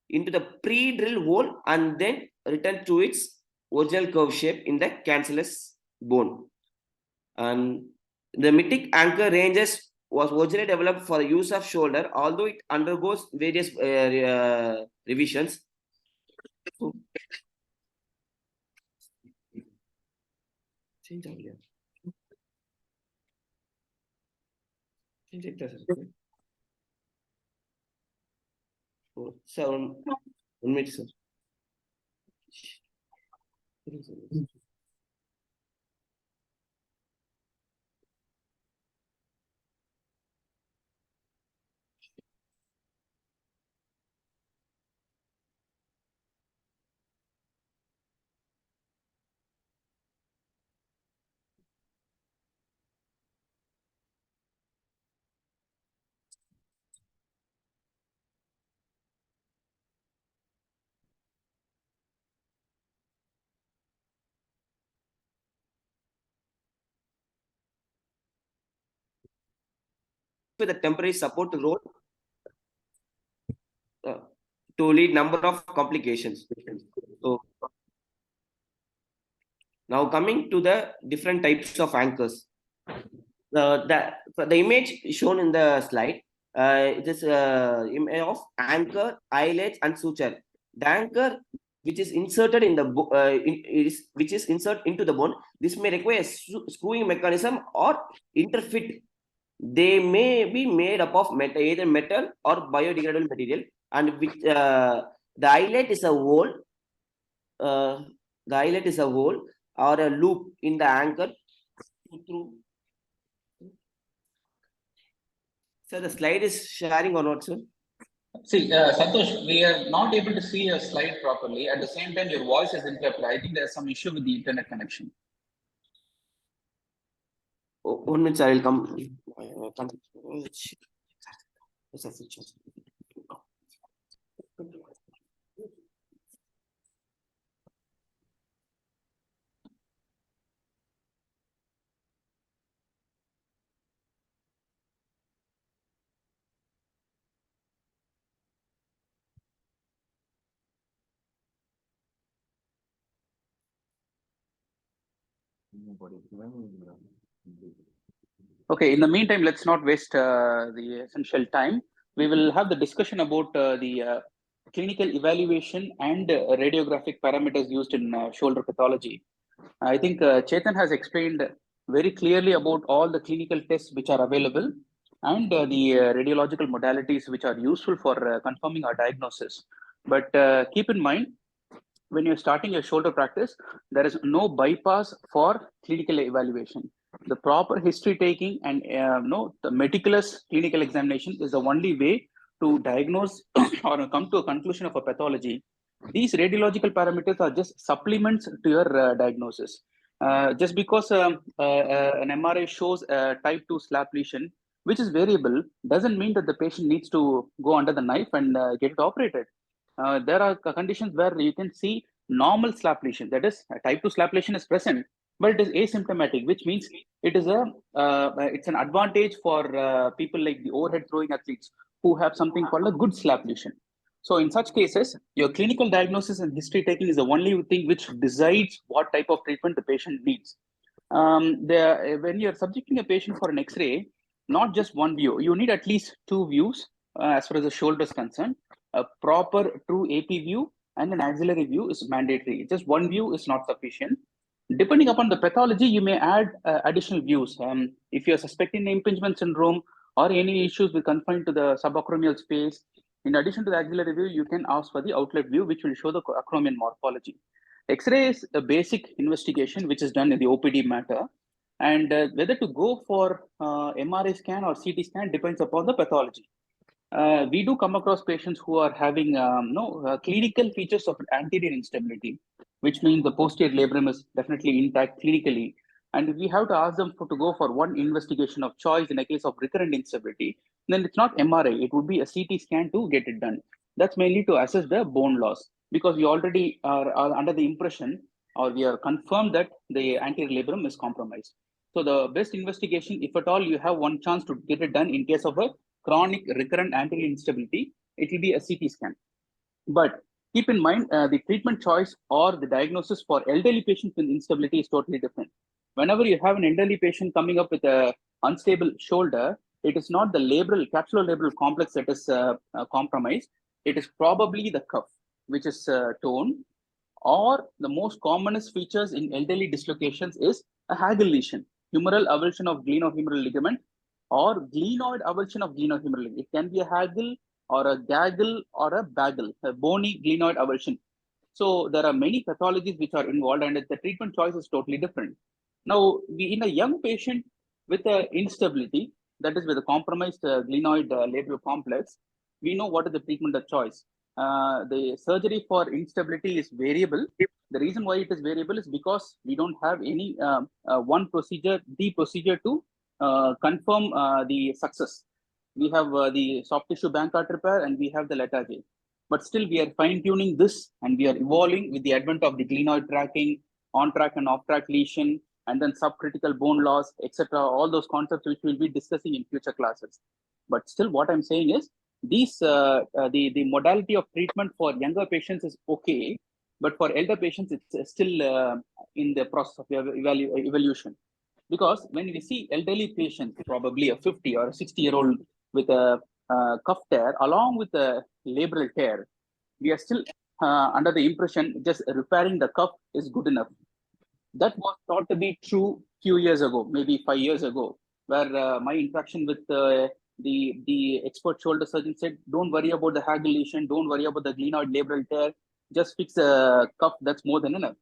into the pre-drill hole and then return to its original curve shape in the cancellous bone. And the Mythic anchor ranges was originally developed for the use of shoulder, although it undergoes various revisions. Sir, 1 minute, sir. with the temporary support role to lead number of complications. So now coming to the different types of anchors. The image shown in the slide, it is image of anchor, eyelets, and suture. The anchor which is inserted in the which is inserted into the bone. This may require a screwing mechanism or interfit. They may be made up of either metal or biodegradable material, and which the eyelet is a hole. The eyelet is a hole or a loop in the anchor through. So the slide is sharing or not, sir? See, Santosh, we are not able to see your slide properly. At the same time, your voice is interrupted. I think there's some issue with the internet connection. 1 minute, I will come. Okay, in the meantime, let's not waste the essential time. We will have the discussion about the clinical evaluation and radiographic parameters used in shoulder pathology. I think Chetan has explained very clearly about all the clinical tests which are available and the radiological modalities which are useful for confirming our diagnosis. But keep in mind, when you're starting your shoulder practice, there is no bypass for clinical evaluation. The proper history taking and the meticulous clinical examination is the only way to diagnose or come to a conclusion of a pathology. These radiological parameters are just supplements to your diagnosis. Just because an MRI shows a type 2 slap lesion, which is variable, doesn't mean that the patient needs to go under the knife and get it operated. There are conditions where you can see normal slap lesion, that is, a type 2 slap lesion is present, but it is asymptomatic, which means it is it's an advantage for people like the overhead throwing athletes who have something called a good slap lesion. So in such cases, your clinical diagnosis and history taking is the only thing which decides what type of treatment the patient needs. When you're subjecting a patient for an X-ray, not just one view, you need at least two views as far as the shoulder is concerned. A proper true AP view and an axillary view is mandatory. Just one view is not sufficient. Depending upon the pathology, you may add additional views. If you're suspecting impingement syndrome or any issues with confined to the subacromial space, in addition to the axillary view, you can ask for the outlet view, which will show the acromion morphology. X-ray is a basic investigation, which is done in the OPD matter. And whether to go for MRI scan or CT scan depends upon the pathology. We do come across patients who are having clinical features of anterior instability, which means the posterior labrum is definitely intact clinically. And we have to ask them to go for one investigation of choice in a case of recurrent instability. Then it's not MRI, it would be a CT scan to get it done. That's mainly to assess the bone loss, because we already are under the impression, or we are confirmed that the anterior labrum is compromised. So the best investigation, if at all you have one chance to get it done in case of a chronic recurrent anterior instability, it will be a CT scan. But keep in mind, the treatment choice or the diagnosis for elderly patients with instability is totally different. Whenever you have an elderly patient coming up with a unstable shoulder, it is not the capsulolabral complex that is compromised. It is probably the cuff, which is torn, or the most commonest features in elderly dislocations is a Hagel lesion, humeral avulsion of glenohumeral ligament, or glenoid avulsion of glenohumeral ligament. It can be a Hagel or a gaggle or a bagel, a bony glenoid avulsion. So there are many pathologies which are involved, and the treatment choice is totally different. Now, in a young patient with a instability, that is with a compromised glenoid labral complex, we know what is the treatment of choice. The surgery for instability is variable. The reason why it is variable is because we don't have any one procedure, the procedure to confirm the success. We have the soft tissue Bankart repair and we have the Letargy. But still we are fine tuning this and we are evolving with the advent of the glenoid tracking, on track and off track lesion, and then subcritical bone loss, etc. All those concepts which we'll be discussing in future classes. But still, what I'm saying is these the modality of treatment for younger patients is okay, but for elder patients, it's still in the process of evolution. Because when we see elderly patients, probably a 50 or a 60-year-old with a cuff tear along with a labral tear, we are still under the impression just repairing the cuff is good enough. That was thought to be true few years ago, maybe 5 years ago, where my interaction with the expert shoulder surgeon said, don't worry about the Hagel lesion, don't worry about the glenoid labral tear, just fix a cuff, that's more than enough.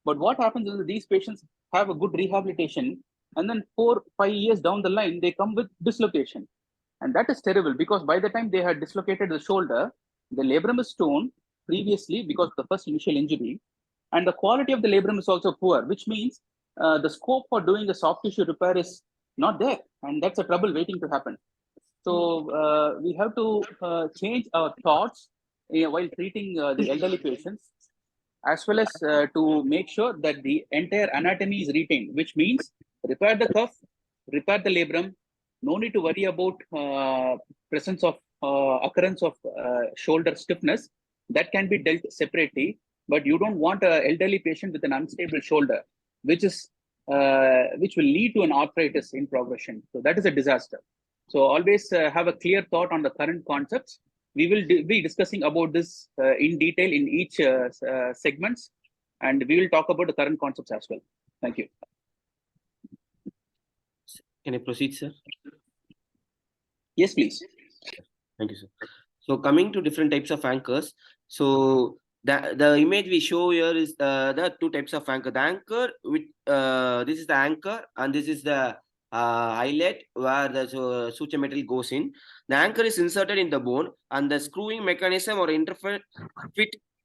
But what happens is these patients have a good rehabilitation, and then 4-5 years down the line, they come with dislocation. And that is terrible, because by the time they had dislocated the shoulder, the labrum is torn previously because of the first initial injury, and the quality of the labrum is also poor, which means the scope for doing a soft tissue repair is not there, and that's a trouble waiting to happen. So we have to change our thoughts while treating the elderly patients, as well as to make sure that the entire anatomy is retained, which means repair the cuff, repair the labrum. No need to worry about presence of occurrence of shoulder stiffness. That can be dealt separately, but you don't want an elderly patient with an unstable shoulder, which will lead to an arthritis in progression. So that is a disaster. So always have a clear thought on the current concepts. We will be discussing about this in detail in each segments, and we will talk about the current concepts as well. Thank you. Can I proceed, sir? Yes, please. Thank you, sir. So coming to different types of anchors. So the image we show here is there are two types of anchor. The anchor with this is the anchor, and this is the eyelet where the suture metal goes in. The anchor is inserted in the bone, and the screwing mechanism or interfit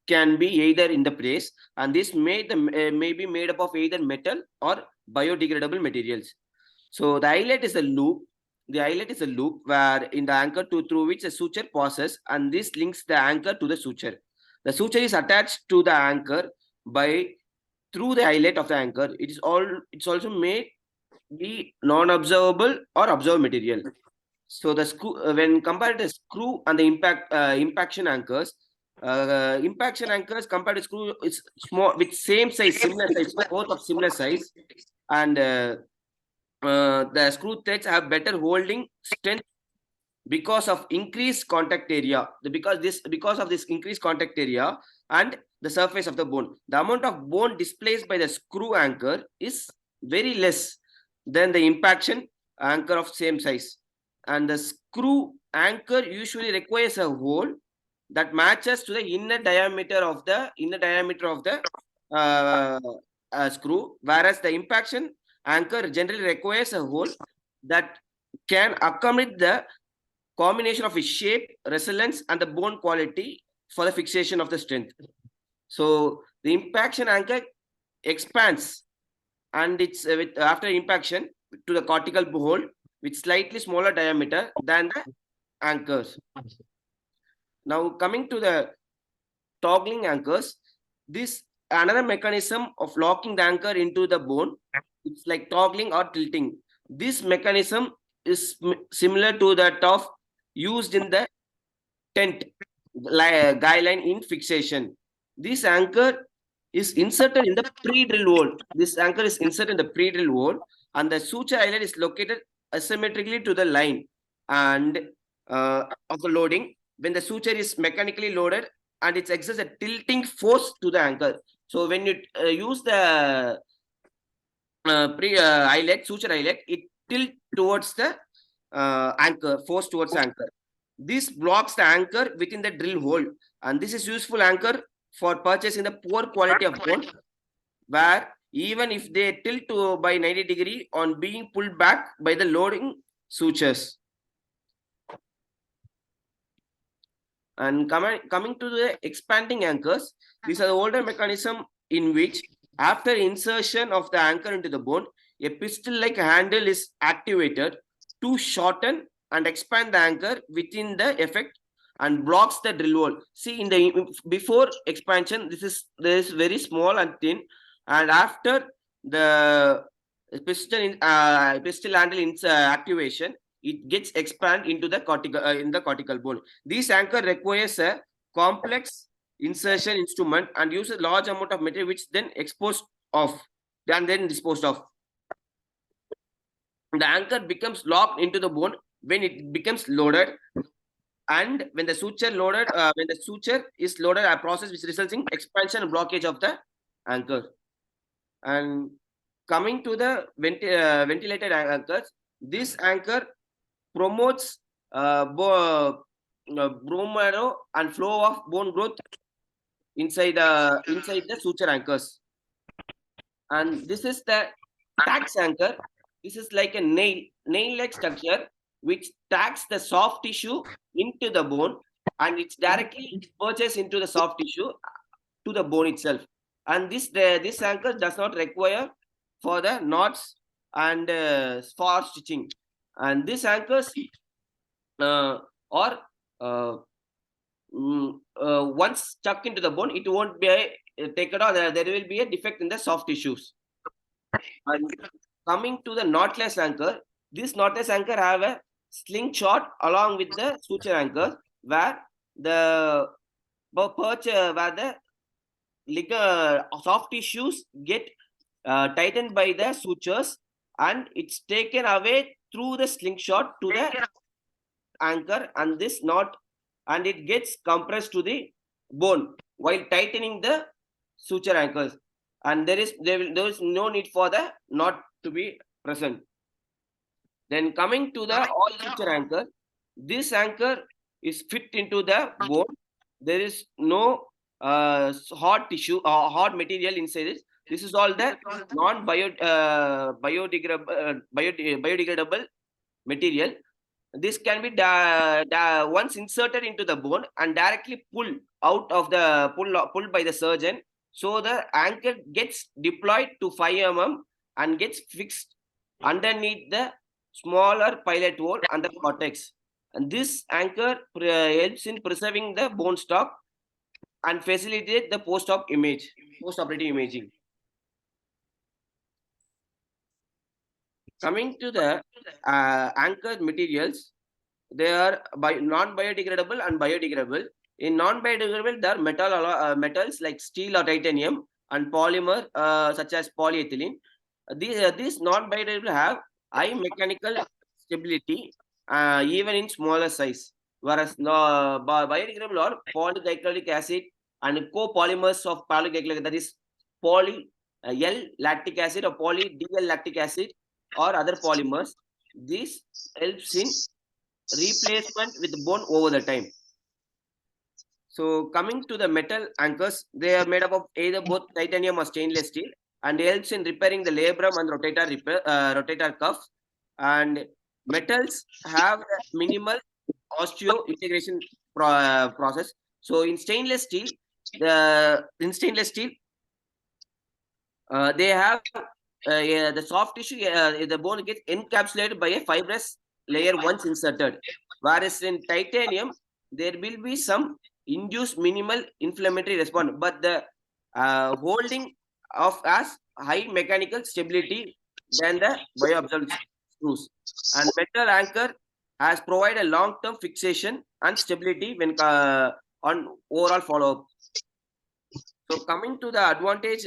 can be either in the place, and this may be made up of either metal or biodegradable materials. So the eyelet is a loop. The eyelet is a loop where in the anchor through which a suture passes, and this links the anchor to the suture. The suture is attached to the anchor through the eyelet of the anchor. It's also made be non-observable or observed material. So the screw, when compared to screw and the impaction anchors, impaction anchors compared to screw is small with same size, similar size, both of similar size, and the screw threads have better holding strength because of increased contact area. Because of this increased contact area and the surface of the bone, the amount of bone displaced by the screw anchor is very less than the impaction anchor of same size. And the screw anchor usually requires a hole that matches to the inner diameter of the screw, whereas the impaction anchor generally requires a hole that can accommodate the combination of its shape, resilience, and the bone quality for the fixation of the strength. So the impaction anchor expands, and it's after impaction to the cortical hole with slightly smaller diameter than the anchors. Now coming to the toggling anchors, this another mechanism of locking the anchor into the bone. It's like toggling or tilting. This mechanism is similar to that of used in the tent guy line in fixation. This anchor is inserted in the pre-drill hole. This anchor is inserted in the pre-drill hole, and the suture eyelet is located asymmetrically to the line and of the loading. When the suture is mechanically loaded, and it exerts a tilting force to the anchor. So when you use the suture eyelet, it tilts towards the anchor, force towards anchor. This blocks the anchor within the drill hole, and this is useful anchor for purchasing the poor quality of bone, where even if they tilt by 90 degree on being pulled back by the loading sutures. And coming to the expanding anchors, these are the older mechanism in which after insertion of the anchor into the bone, a pistol-like handle is activated to shorten and expand the anchor within the effect and blocks the drill hole. See, in the before expansion, this is very small and thin, and after the pistol handle activation, it gets expand into the cortical in the cortical bone. This anchor requires a complex insertion instrument and uses large amount of material which then exposed off and then disposed of. The anchor becomes locked into the bone when it becomes loaded, and when the suture is loaded, a process which results in expansion and blockage of the anchor. And coming to the ventilated anchors, this anchor promotes bone marrow and flow of bone growth inside the suture anchors. And this is the tax anchor. This is like a nail-like structure which tacks the soft tissue into the bone, and it's directly purchased into the soft tissue to the bone itself. And this anchor does not require for the knots and for stitching. And these anchors once stuck into the bone, it won't be taken out. There will be a defect in the soft tissues. And coming to the knotless anchor, this knotless anchor have a slingshot along with the suture anchor, where the soft tissues get tightened by the sutures, and it's taken away through the slingshot to the anchor, and this knot, and it gets compressed to the bone while tightening the suture anchors, and there is no need for the knot to be present. Then coming to the all suture anchor, this anchor is fit into the bone. There is no hard tissue or hard material inside it. This is all the biodegradable material. This can be once inserted into the bone and directly pulled by the surgeon. So the anchor gets deployed to 5 mm and gets fixed underneath the smaller pilot hole under cortex. And this anchor helps in preserving the bone stock and facilitate the post-operative imaging. Coming to the anchor materials, they are non-biodegradable and biodegradable. In non-biodegradable, there are metals like steel or titanium and polymer such as polyethylene. These non-biodegradable have high mechanical stability even in smaller size, whereas biodegradable are polyglycolic acid and copolymers of polyglycolic, that is poly L-lactic acid or poly-D-L-lactic acid or other polymers. This helps in replacement with bone over the time. So coming to the metal anchors, they are made up of either both titanium or stainless steel, and helps in repairing the labrum and rotator cuff. And metals have a minimal osseointegration process. So in stainless steel, they have the soft tissue, the bone gets encapsulated by a fibrous layer once inserted, whereas in titanium there will be some induced minimal inflammatory response, but the holding of as high mechanical stability than the bioabsorbed screws. And metal anchor has provided a long-term fixation and stability when on overall follow-up. So coming to the advantage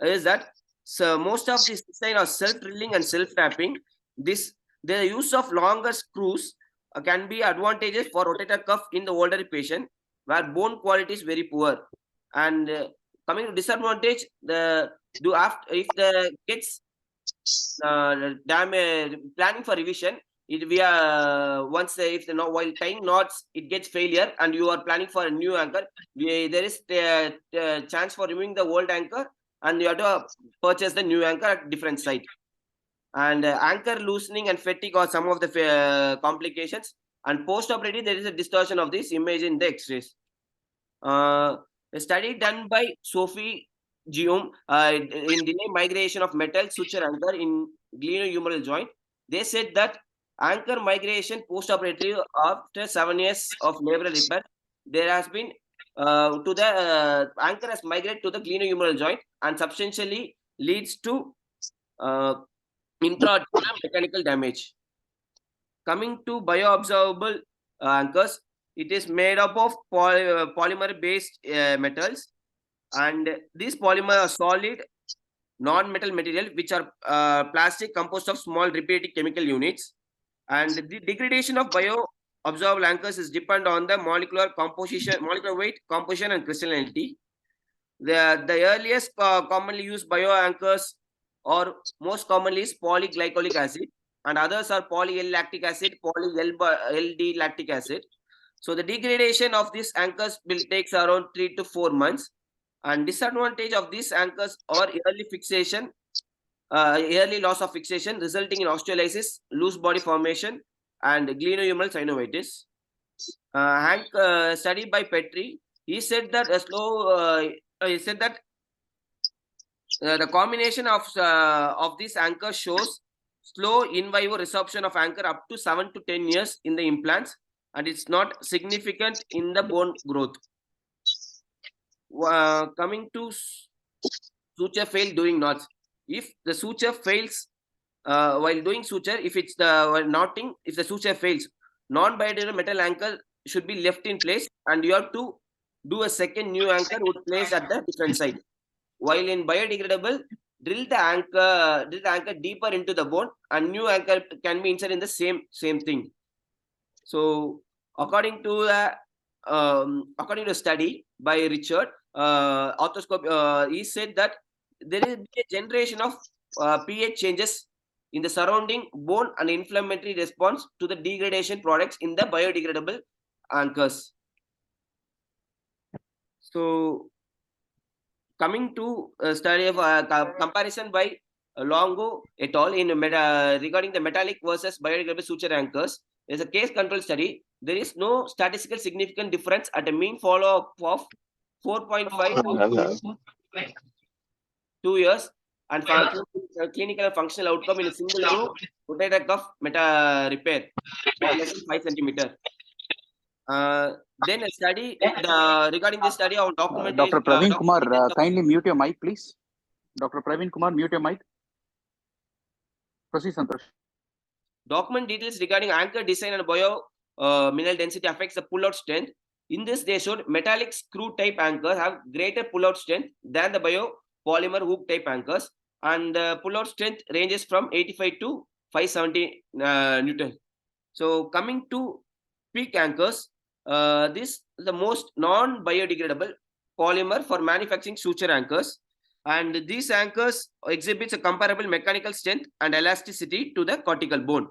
is that most of this design are self-drilling and self-tapping. The use of longer screws can be advantageous for rotator cuff in the older patient where bone quality is very poor. And coming to disadvantage, if the gets planning for revision, while tying knots it gets failure and you are planning for a new anchor, there is the chance for removing the old anchor and you have to purchase the new anchor at different site. And anchor loosening and fatigue are some of the complications. And post-operative, there is a distortion of this image in the X-rays. A study done by Sophie Guillaume in delay migration of metal suture anchor in glenohumeral joint, they said that anchor migration post-operative after 7 years of labral repair, there has been anchor has migrated to the glenohumeral joint and substantially leads to intra-articular mechanical damage. coming to bioabsorbable anchors, it is made up of polymer-based metals, and these polymers are solid, non-metal material which are plastic composed of small repetitive chemical units. And the degradation of bioabsorbable anchors is depend on the molecular composition, molecular weight, composition, and crystallinity. The earliest commonly used bioanchors or most commonly is polyglycolic acid, and others are poly-L-lactic acid, poly-LD lactic acid. So the degradation of these anchors will takes around 3 to 4 months. And disadvantage of these anchors are early fixation, early loss of fixation resulting in osteolysis, loose body formation, and glenohumeral synovitis. Study by Petri, he said that the combination of this anchor shows slow in vivo resorption of anchor up to 7 to 10 years in the implants, and it's not significant in the bone growth. Coming to suture fail during knots. If the suture fails while doing suture, if it's the knotting, if the suture fails, non-biodegradable metal anchor should be left in place, and you have to do a second new anchor would place at the different side. While in biodegradable, drill the anchor deeper into the bone, and new anchor can be inserted in the same thing. So according to a study by Richard, he said that there is a generation of pH changes in the surrounding bone and inflammatory response to the degradation products in the biodegradable anchors. So coming to a study of comparison by Longo et al. In regarding the metallic versus biodegradable suture anchors, there's a case control study. There is no statistical significant difference at a mean follow-up of 4.5 to 2 years, and clinical functional outcome in a single row rotator cuff repair less than 5 centimeter. Then a study regarding this study of documentation. Dr. Praveen Kumar, kindly mute your mic, please. Dr. Praveen Kumar, mute your mic. Proceed, Santosh. Document details regarding anchor design and mineral density affects the pull-out strength. In this, they showed metallic screw type anchors have greater pull-out strength than the biopolymer hook type anchors, and the pull-out strength ranges from 85 to 570 Newton. So coming to peak anchors, this is the most non-biodegradable polymer for manufacturing suture anchors, and these anchors exhibits a comparable mechanical strength and elasticity to the cortical bone.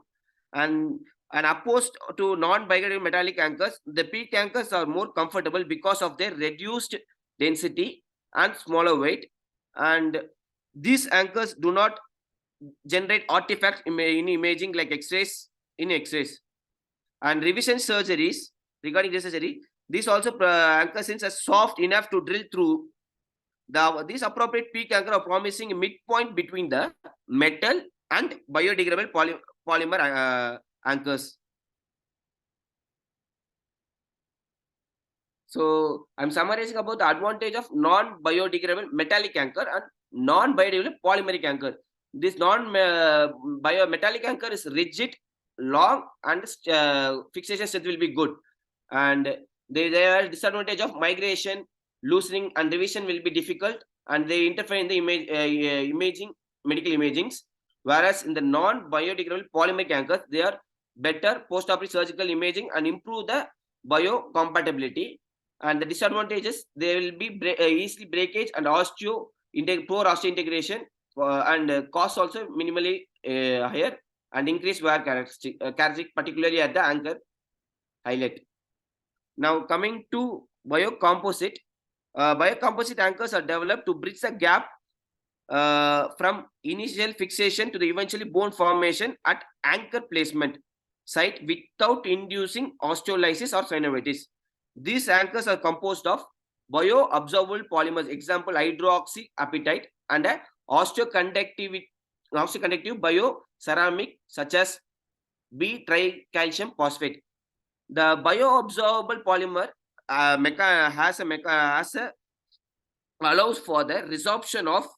And opposed to non-biodegradable metallic anchors, the peak anchors are more comfortable because of their reduced density and smaller weight, and these anchors do not generate artifacts in imaging like X-rays in X-rays. And revision surgeries, regarding this surgery, these also anchor since are soft enough to drill through. These appropriate peak anchor are promising a midpoint between the metal and biodegradable polymer anchors. So I'm summarizing about the advantage of non-biodegradable metallic anchor and non-biodegradable polymeric anchor. This non-biometallic anchor is rigid, long, and fixation strength will be good. And there are disadvantage of migration, loosening, and revision will be difficult, and they interfere in the medical imagings. Whereas in the non-biodegradable polymeric anchors, they are better post-operative surgical imaging and improve the biocompatibility. And the disadvantages, they will be easily breakage and poor osteo integration, and cost also minimally higher, and increased wear characteristic, particularly at the anchor highlight. Now coming to biocomposite. Biocomposite anchors are developed to bridge the gap from initial fixation to the eventually bone formation at anchor placement site without inducing osteolysis or synovitis. These anchors are composed of bioabsorbable polymers, example hydroxyapatite, and a osteoconductive bioceramic such as B-tricalcium phosphate. The bioabsorbable polymer allows for the resorption of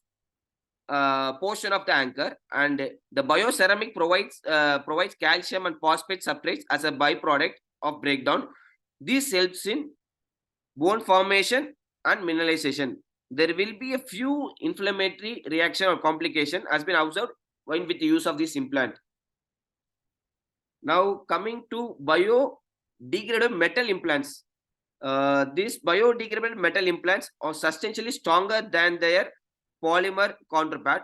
portion of the anchor, and the bioceramic provides calcium and phosphate substrates as a byproduct of breakdown. This helps in bone formation and mineralization. There will be a few inflammatory reaction or complication has been observed when with the use of this implant. Now coming to biodegradable metal implants. These biodegradable metal implants are substantially stronger than their polymer counterpart,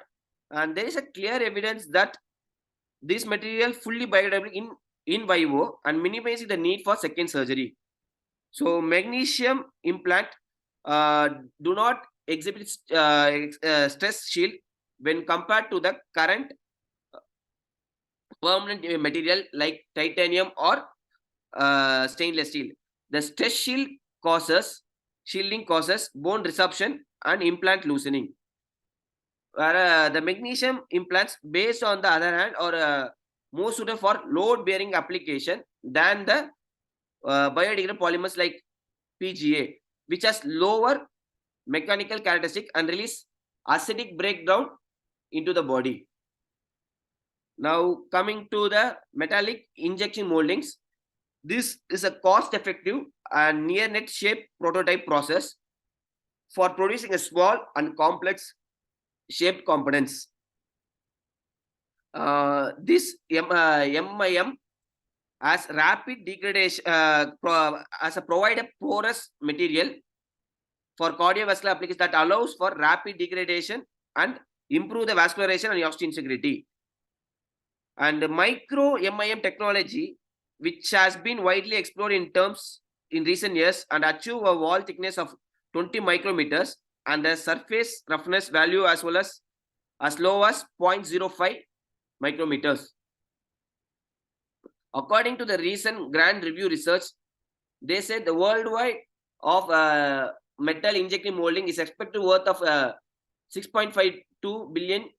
and there is a clear evidence that this material fully biodegradable in vivo and minimizing the need for second surgery. So magnesium implant do not exhibit stress shield when compared to the current permanent material like titanium or stainless steel. The stress shielding causes bone resorption and implant loosening. The magnesium implants, based on the other hand, are more suited for load-bearing application than the biodegradable polymers like PGA, which has lower mechanical characteristic and release acidic breakdown into the body. Now coming to the metallic injection moldings. This is a cost-effective and near-net shape prototype process for producing a small and complex shaped components. This MIM as rapid degradation as a provide a porous material for cardiovascular applications that allows for rapid degradation and improve the vascularization and osteointegrity. And the micro MIM technology, which has been widely explored in recent years and achieve a wall thickness of 20 micrometers and a surface roughness value as low as 0.05 micrometers. According to the recent grand review research, they said the worldwide of metal injection molding is expected worth of 6.52 billion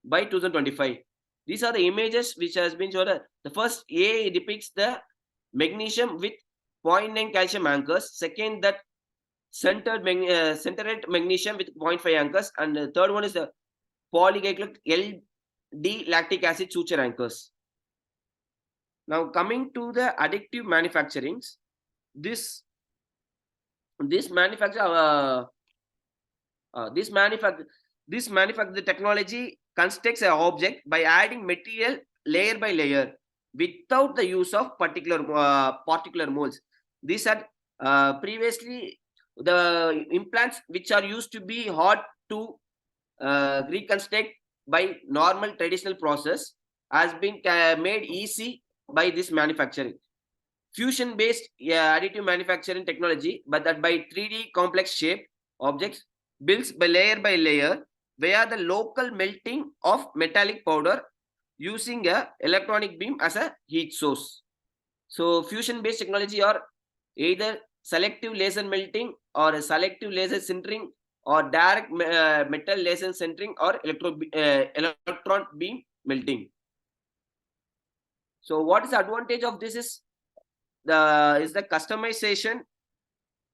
by 2025. These are the images which has been shown. The first A depicts the magnesium with 0.9 calcium anchors. Second, that centered magnesium with 0.5 anchors. And the third one is the polycyclic LD lactic acid suture anchors. Now coming to the additive manufacturings, this manufacture the technology constructs an object by adding material layer by layer without the use of particular molds. These are previously the implants which are used to be hard to reconstruct by normal traditional process has been made easy by this manufacturing. Fusion-based additive manufacturing technology, but that by 3D complex shape objects builds by layer via the local melting of metallic powder using a electronic beam as a heat source. So fusion-based technology are either selective laser melting or a selective laser sintering or direct metal laser sintering or electron beam melting. So what is the advantage of this is the customization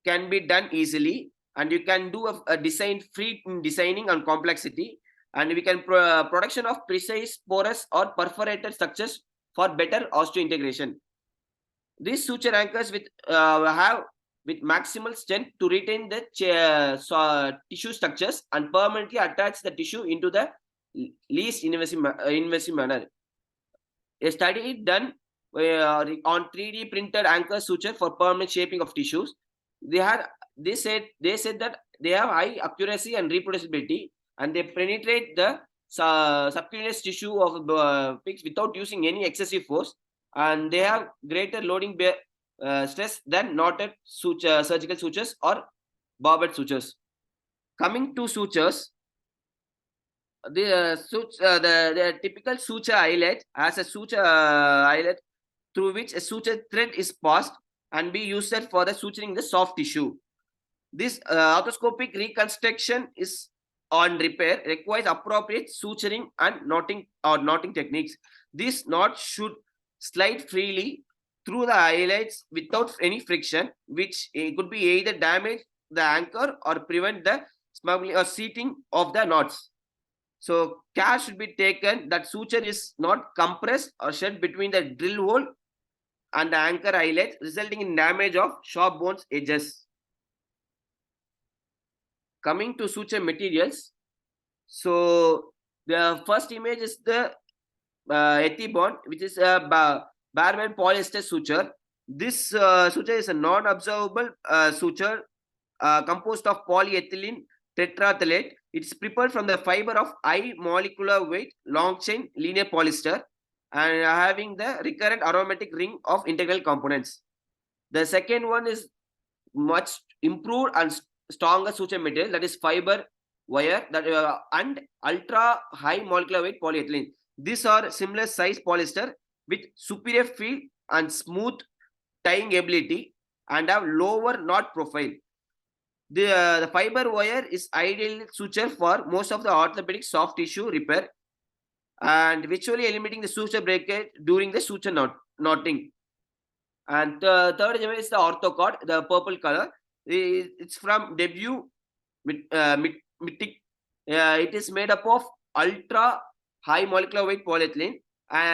can be done easily, and you can do a design free in designing and complexity, and we can production of precise porous or perforated structures for better osteointegration. These suture anchors with maximal strength to retain the tissue structures and permanently attach the tissue into the least invasive manner. A study done on 3D printed anchor suture for permanent shaping of tissues. They said that they have high accuracy and reproducibility, and they penetrate the subcutaneous tissue of pigs without using any excessive force, and they have greater loading stress than knotted surgical sutures or barbed sutures. Coming to sutures, the typical suture eyelet has a suture eyelet through which a suture thread is passed and be used for the suturing the soft tissue. This arthroscopic reconstruction is on repair requires appropriate suturing and knotting techniques. This knot should slide freely through the eyelets without any friction, which could be either damage the anchor or prevent the smuggling or seating of the knots. So care should be taken that suture is not compressed or shed between the drill hole and the anchor eyelet, resulting in damage of sharp bones edges. Coming to suture materials, so the first image is the Ethibond, which is a barware polyester suture. This suture is a non-absorbable suture composed of polyethylene tetraphthalate. It's prepared from the fiber of high molecular weight long chain linear polyester and having the recurrent aromatic ring of integral components. The second one is much improved and stronger suture material, that is fiber wire that and ultra high molecular weight polyethylene. These are similar size polyester with superior feel and smooth tying ability and have lower knot profile. The fiber wire is ideal suture for most of the orthopedic soft tissue repair and virtually eliminating the suture breakage during the suture knotting. And third image is the orthocord, the purple color. It's from Debut Mythic. It is made up of ultra high molecular weight polyethylene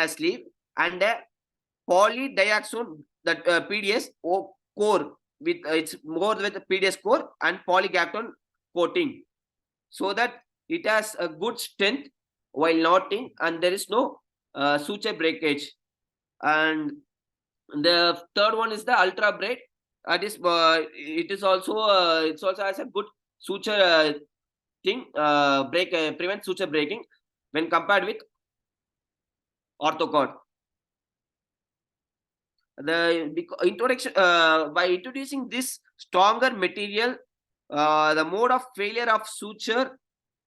sleeve and a polydiaxone that PDS core with it's more with the PDS core and polygacton coating, so that it has a good strength while knotting and there is no suture breakage. And the third one is the ultra braid. It is also it's also has a good suture prevent suture breaking when compared with orthocord. The introduction by introducing this stronger material, the mode of failure of suture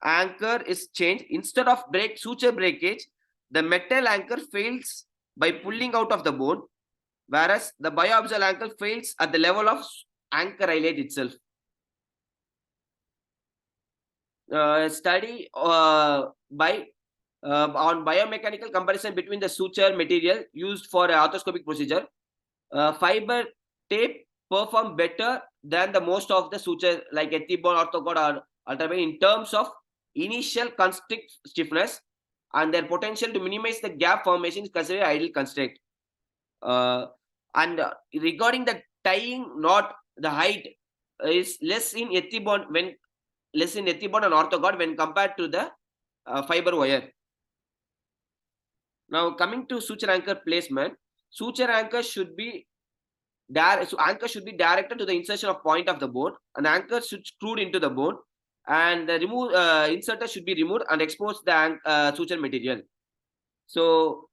anchor is changed. Instead of suture breakage, the metal anchor fails by pulling out of the bone, whereas the bioabsorbed anchor fails at the level of anchor eyelet itself. Study by on biomechanical comparison between the suture material used for arthroscopic procedure. Fiber tape perform better than the most of the suture like Ethibond, orthocord or ultrabraid in terms of initial constrict stiffness, and their potential to minimize the gap formation is considered ideal constraint. And regarding the tying knot, the height is less in Ethibond and orthocord when compared to the fiber wire. Now coming to suture anchor placement, suture anchor should be directed to the insertion of point of the bone. An anchor should screwed into the bone, and the inserter should be removed and expose the suture material. So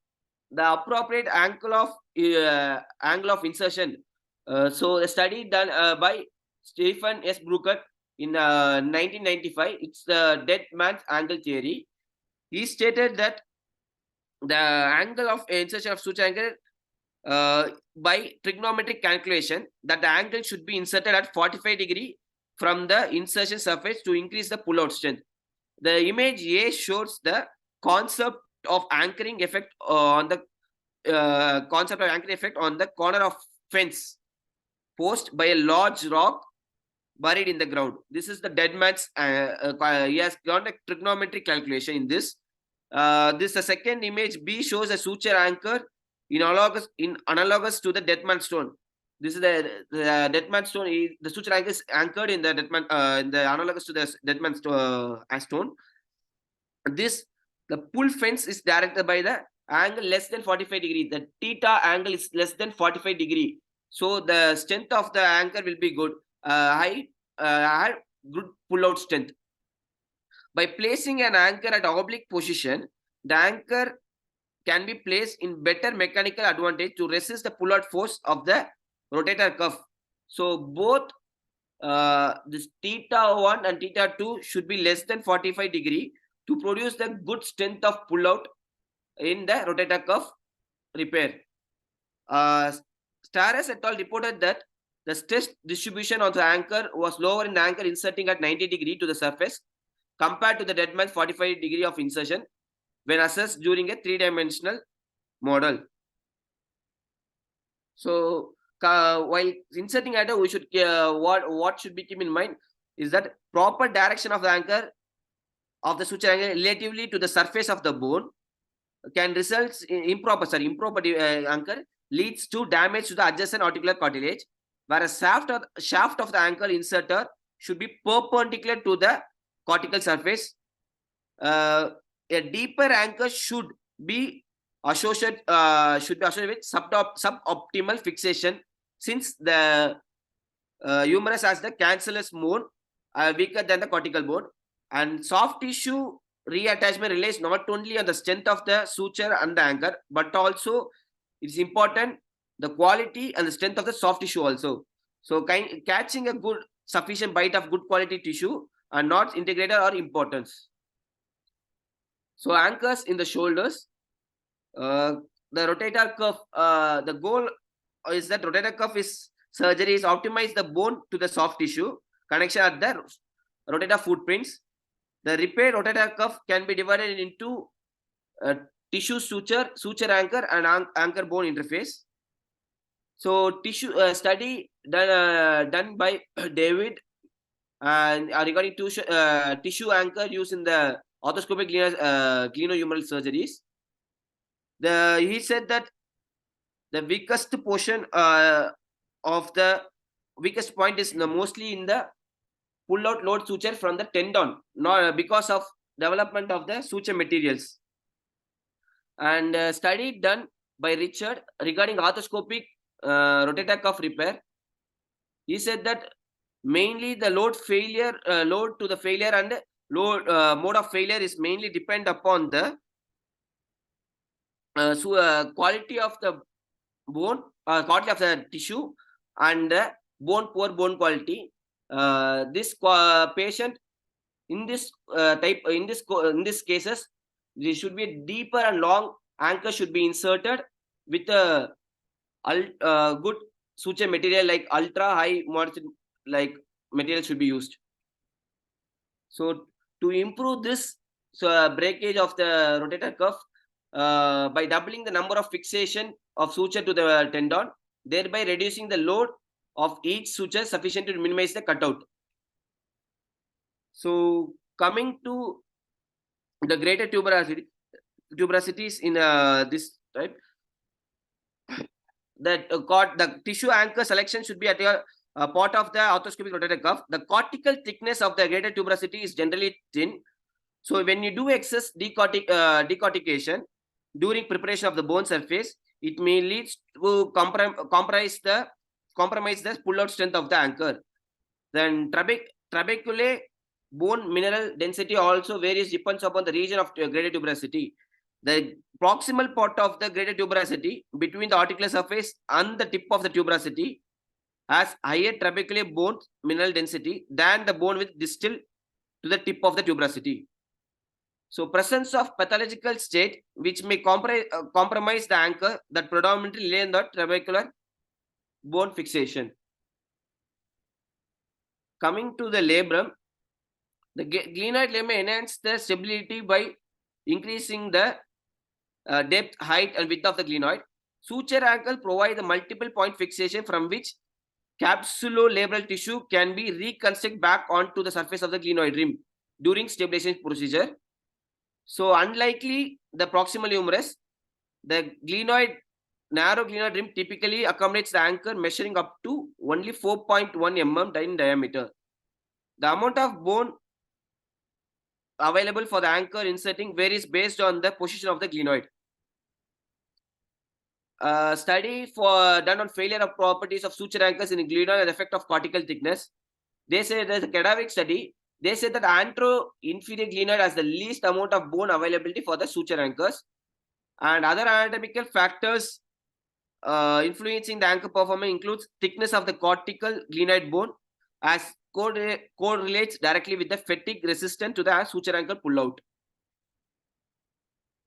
the appropriate angle of insertion. So a study done by Stephen S. Bruckert in 1995. It's the dead man's angle theory. He stated that the angle of insertion of suture anchor by trigonometric calculation, that the angle should be inserted at 45 degree from the insertion surface to increase the pull-out strength. The image A shows the concept of anchoring effect on the corner of fence post by a large rock buried in the ground. This is the dead man's. He has done a trigonometric calculation in this. The second image B shows a suture anchor analogous to the dead man stone. This is the dead man stone. The suture anchor is anchored in the dead man, analogous to the dead man stone. The pull fence is directed by the angle less than 45 degree. The theta angle is less than 45 degree. So the strength of the anchor will be good. Good pull-out strength. By placing an anchor at oblique position, the anchor can be placed in better mechanical advantage to resist the pull-out force of the rotator cuff. So both this theta 1 and theta 2 should be less than 45 degree to produce the good strength of pull-out in the rotator cuff repair. Starres et al. Reported that the stress distribution of the anchor was lower in the anchor inserting at 90 degree to the surface compared to the dead man's 45 degree of insertion when assessed during a three-dimensional model. So while inserting anchor, we should what should be keep in mind is that proper direction of the anchor of the suture angle relatively to the surface of the bone can result in improper anchor leads to damage to the adjacent articular cartilage, whereas shaft of the ankle inserter should be perpendicular to the cortical surface. A deeper anchor should be associated with suboptimal fixation, since the humerus has the cancellous bone weaker than the cortical bone, and soft tissue reattachment relies not only on the strength of the suture and the anchor, but also it's important the quality and the strength of the soft tissue also. So catching a good sufficient bite of good quality tissue are not integrated or importance. So anchors in the shoulders, the rotator cuff, the goal is that rotator cuff surgery is optimize the bone to the soft tissue connection at the rotator footprints. The repaired rotator cuff can be divided into tissue suture anchor, and anchor bone interface. So tissue study done by David regarding tissue anchor used in the arthroscopic glenohumeral surgeries. He said that the weakest portion of the weakest point is mostly in the pull out load suture from the tendon, not because of development of the suture materials. And study done by Richard regarding arthroscopic rotator cuff repair, he said that mainly the load to the failure and load mode of failure is mainly depend upon the quality of the bone, quality of the tissue, and poor bone quality. This patient in this cases, there should be a deeper and long anchor should be inserted with a good suture material like ultra high like material should be used. So to improve this breakage of the rotator cuff by doubling the number of fixation of suture to the tendon, thereby reducing the load of each suture sufficient to minimize the cutout. So coming to the greater tuberosities in this type, that the tissue anchor selection should be at a part of the arthroscopic rotator cuff. The cortical thickness of the greater tuberosity is generally thin. So when you do excess decortication during preparation of the bone surface, it may lead to compromise the pull-out strength of the anchor. Then trabeculae bone mineral density also varies, depends upon the region of greater tuberosity. The proximal part of the greater tuberosity between the articular surface and the tip of the tuberosity has higher trabeculae bone mineral density than the bone with distal to the tip of the tuberosity. So presence of pathological state which may compromise the anchor that predominantly lay in the trabecular bone fixation. Coming to the labrum, the glenoid limb enhance the stability by increasing the depth, height, and width of the glenoid. Suture ankle provide the multiple point fixation from which capsulolabral tissue can be reconstructed back onto the surface of the glenoid rim during stabilization procedure. So unlikely the proximal humerus, the narrow glenoid rim typically accommodates the anchor measuring up to only 4.1 mm in diameter. The amount of bone available for the anchor inserting varies based on the position of the glenoid. Study done on failure of properties of suture anchors in glenoid and effect of cortical thickness. They say there's a cadaveric study. They said that antero-inferior glenoid has the least amount of bone availability for the suture anchors, and other anatomical factors influencing the anchor performance includes thickness of the cortical glenoid bone, as correlates directly with the fatigue resistant to the suture ankle pullout.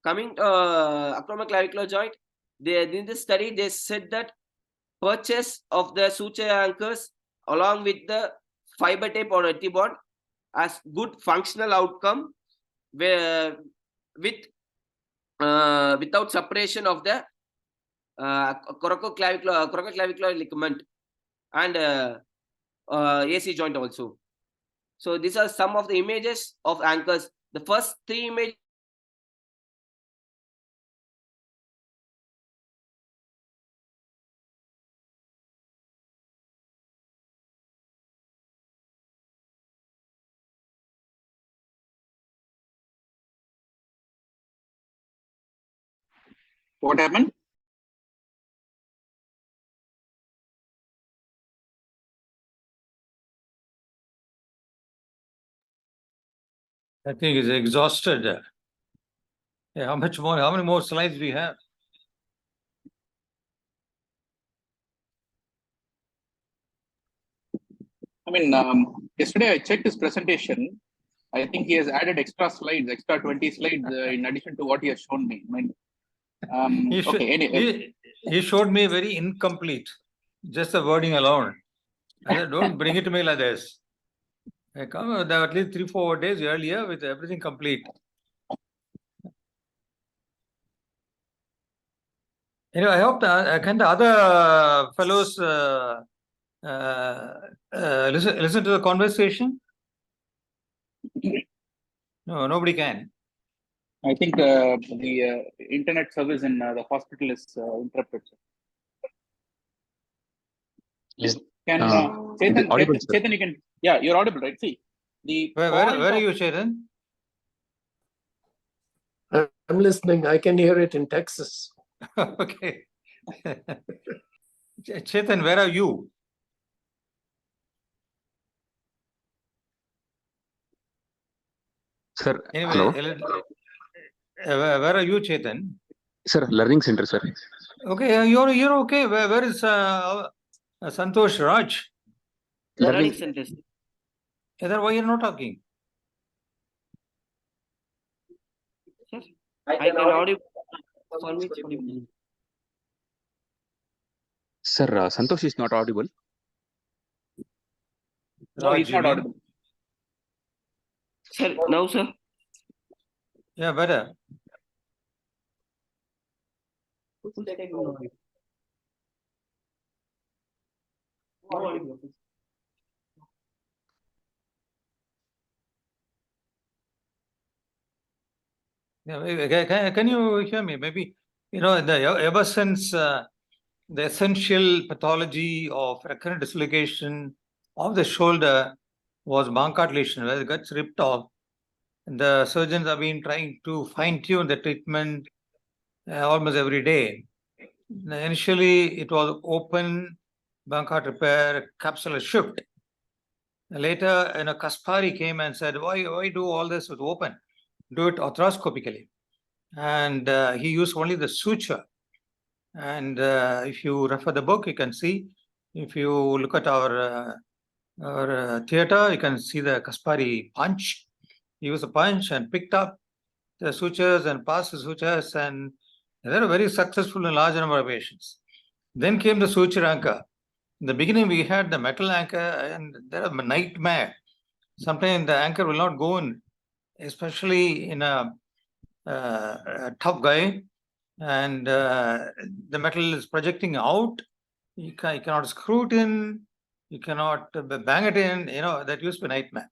Coming to acromoclavicular joint, in this study they said that purchase of the suture anchors along with the fiber tape or Ethibond as good functional outcome without separation of the coracoclavicular ligament and AC joint also. So these are some of the images of anchors. The first three images. What happened? I think he's exhausted. Yeah, how much more? How many more slides do we have? I mean, yesterday I checked his presentation. I think he has added extra slides, extra 20 slides in addition to what he has shown me. I mean, He showed me very incomplete, just the wording alone. I said, don't bring it to me like this. I come at least 3-4 days earlier with everything complete. Anyway, I hope can the other fellows listen to the conversation? No, nobody can. I think the internet service in the hospital is interrupted. Can Chetan, you can, yeah, you're audible, right? See, Where are you, Chetan? I'm listening. I can hear it in Texas. Okay. Chetan, where are you? Sir, Anyway, hello. Where are you, Chetan? Sir, learning center, sir. Okay, you're okay. Where is Santosh Raj? Learning center. Then why you're not talking? Sir, I can audio for me. Sir, Santosh is not audible. No, he's not audible. Sir, now, sir. Yeah, better. Yeah, can you hear me? Maybe, ever since the essential pathology of recurrent dislocation of the shoulder was Bankart lesion, where it gets ripped off. The surgeons have been trying to fine-tune the treatment almost every day. Initially, it was open Bankart repair, capsular shift. Later, Kaspari came and said, why do all this with open? Do it arthroscopically. And he used only the suture. And if you refer the book, you can see. If you look at our theater, you can see the Kaspari punch. He used a punch and picked up the sutures and passed the sutures, and they were very successful in large number of patients. Then came the suture anchor. In the beginning, we had the metal anchor, and there was a nightmare. Sometimes the anchor will not go in, especially in a tough guy, and the metal is projecting out. You cannot screw it in. You cannot bang it in. That used to be a nightmare.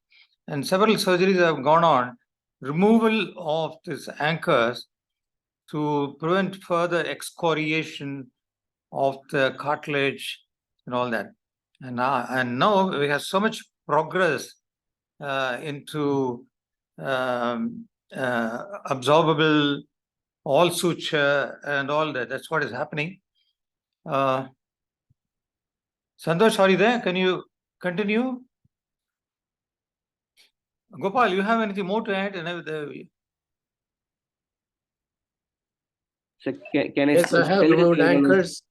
And several surgeries have gone on. Removal of these anchors to prevent further excoriation of the cartilage and all that. And now we have so much progress into absorbable all suture and all that. That's what is happening. Santosh, are you there? Can you continue? Gopal, you have anything more to add? So can I? Yes, I have removed anchors.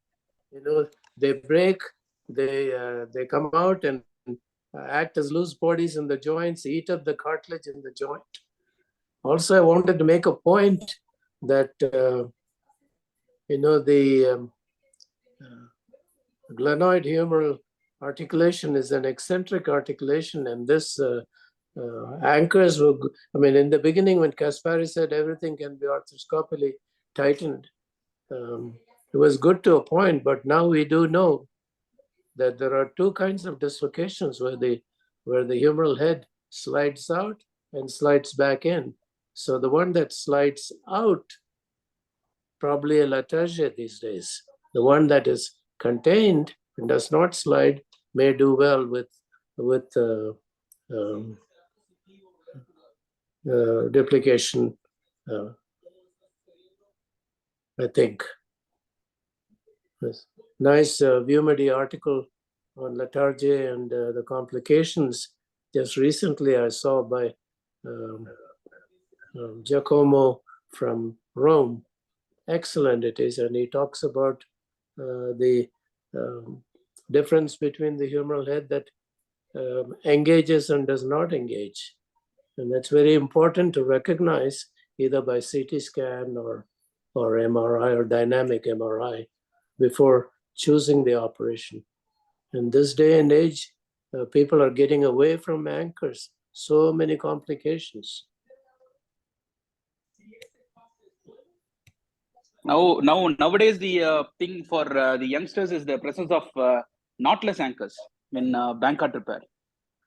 They break, they come out and act as loose bodies in the joints, eat up the cartilage in the joint. Also, I wanted to make a point that the glenoid humeral articulation is an eccentric articulation, and this anchors were, in the beginning when Kaspari said everything can be arthroscopically tightened, it was good to a point, but now we do know that there are two kinds of dislocations where the humeral head slides out and slides back in. So the one that slides out, probably a Latarjet these days. The one that is contained and does not slide may do well with duplication, I think. Yes. Nice ViewMedi article on Latarjet and the complications. Just recently I saw by Giacomo from Rome. Excellent it is, and he talks about the difference between the humeral head that engages and does not engage. And that's very important to recognize either by CT scan or MRI or dynamic MRI before choosing the operation. In this day and age, people are getting away from anchors. So many complications. Nowadays, the thing for the youngsters is the presence of knotless anchors in Bankart repair,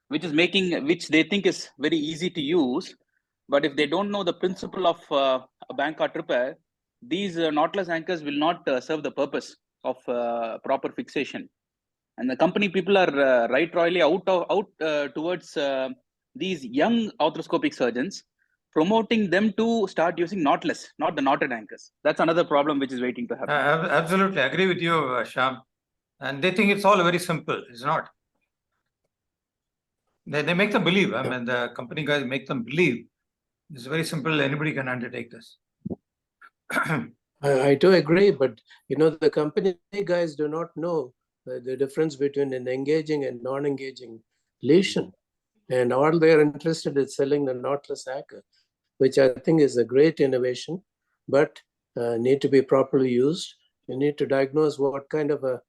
which they think is very easy to use. But if they don't know the principle of a Bankart repair, these knotless anchors will not serve the purpose of proper fixation. And the company people are royally out towards these young arthroscopic surgeons, promoting them to start using knotless, not the knotted anchors. That's another problem which is waiting to happen. Absolutely, I agree with you, Sham. And they think it's all very simple. It's not. They make them believe. I mean, the company guys make them believe it's very simple. Anybody can undertake this. I do agree, but the company guys do not know the difference between an engaging and non-engaging lesion, and all they are interested in selling the knotless anchor, which I think is a great innovation, but need to be properly used. You need to diagnose what kind of a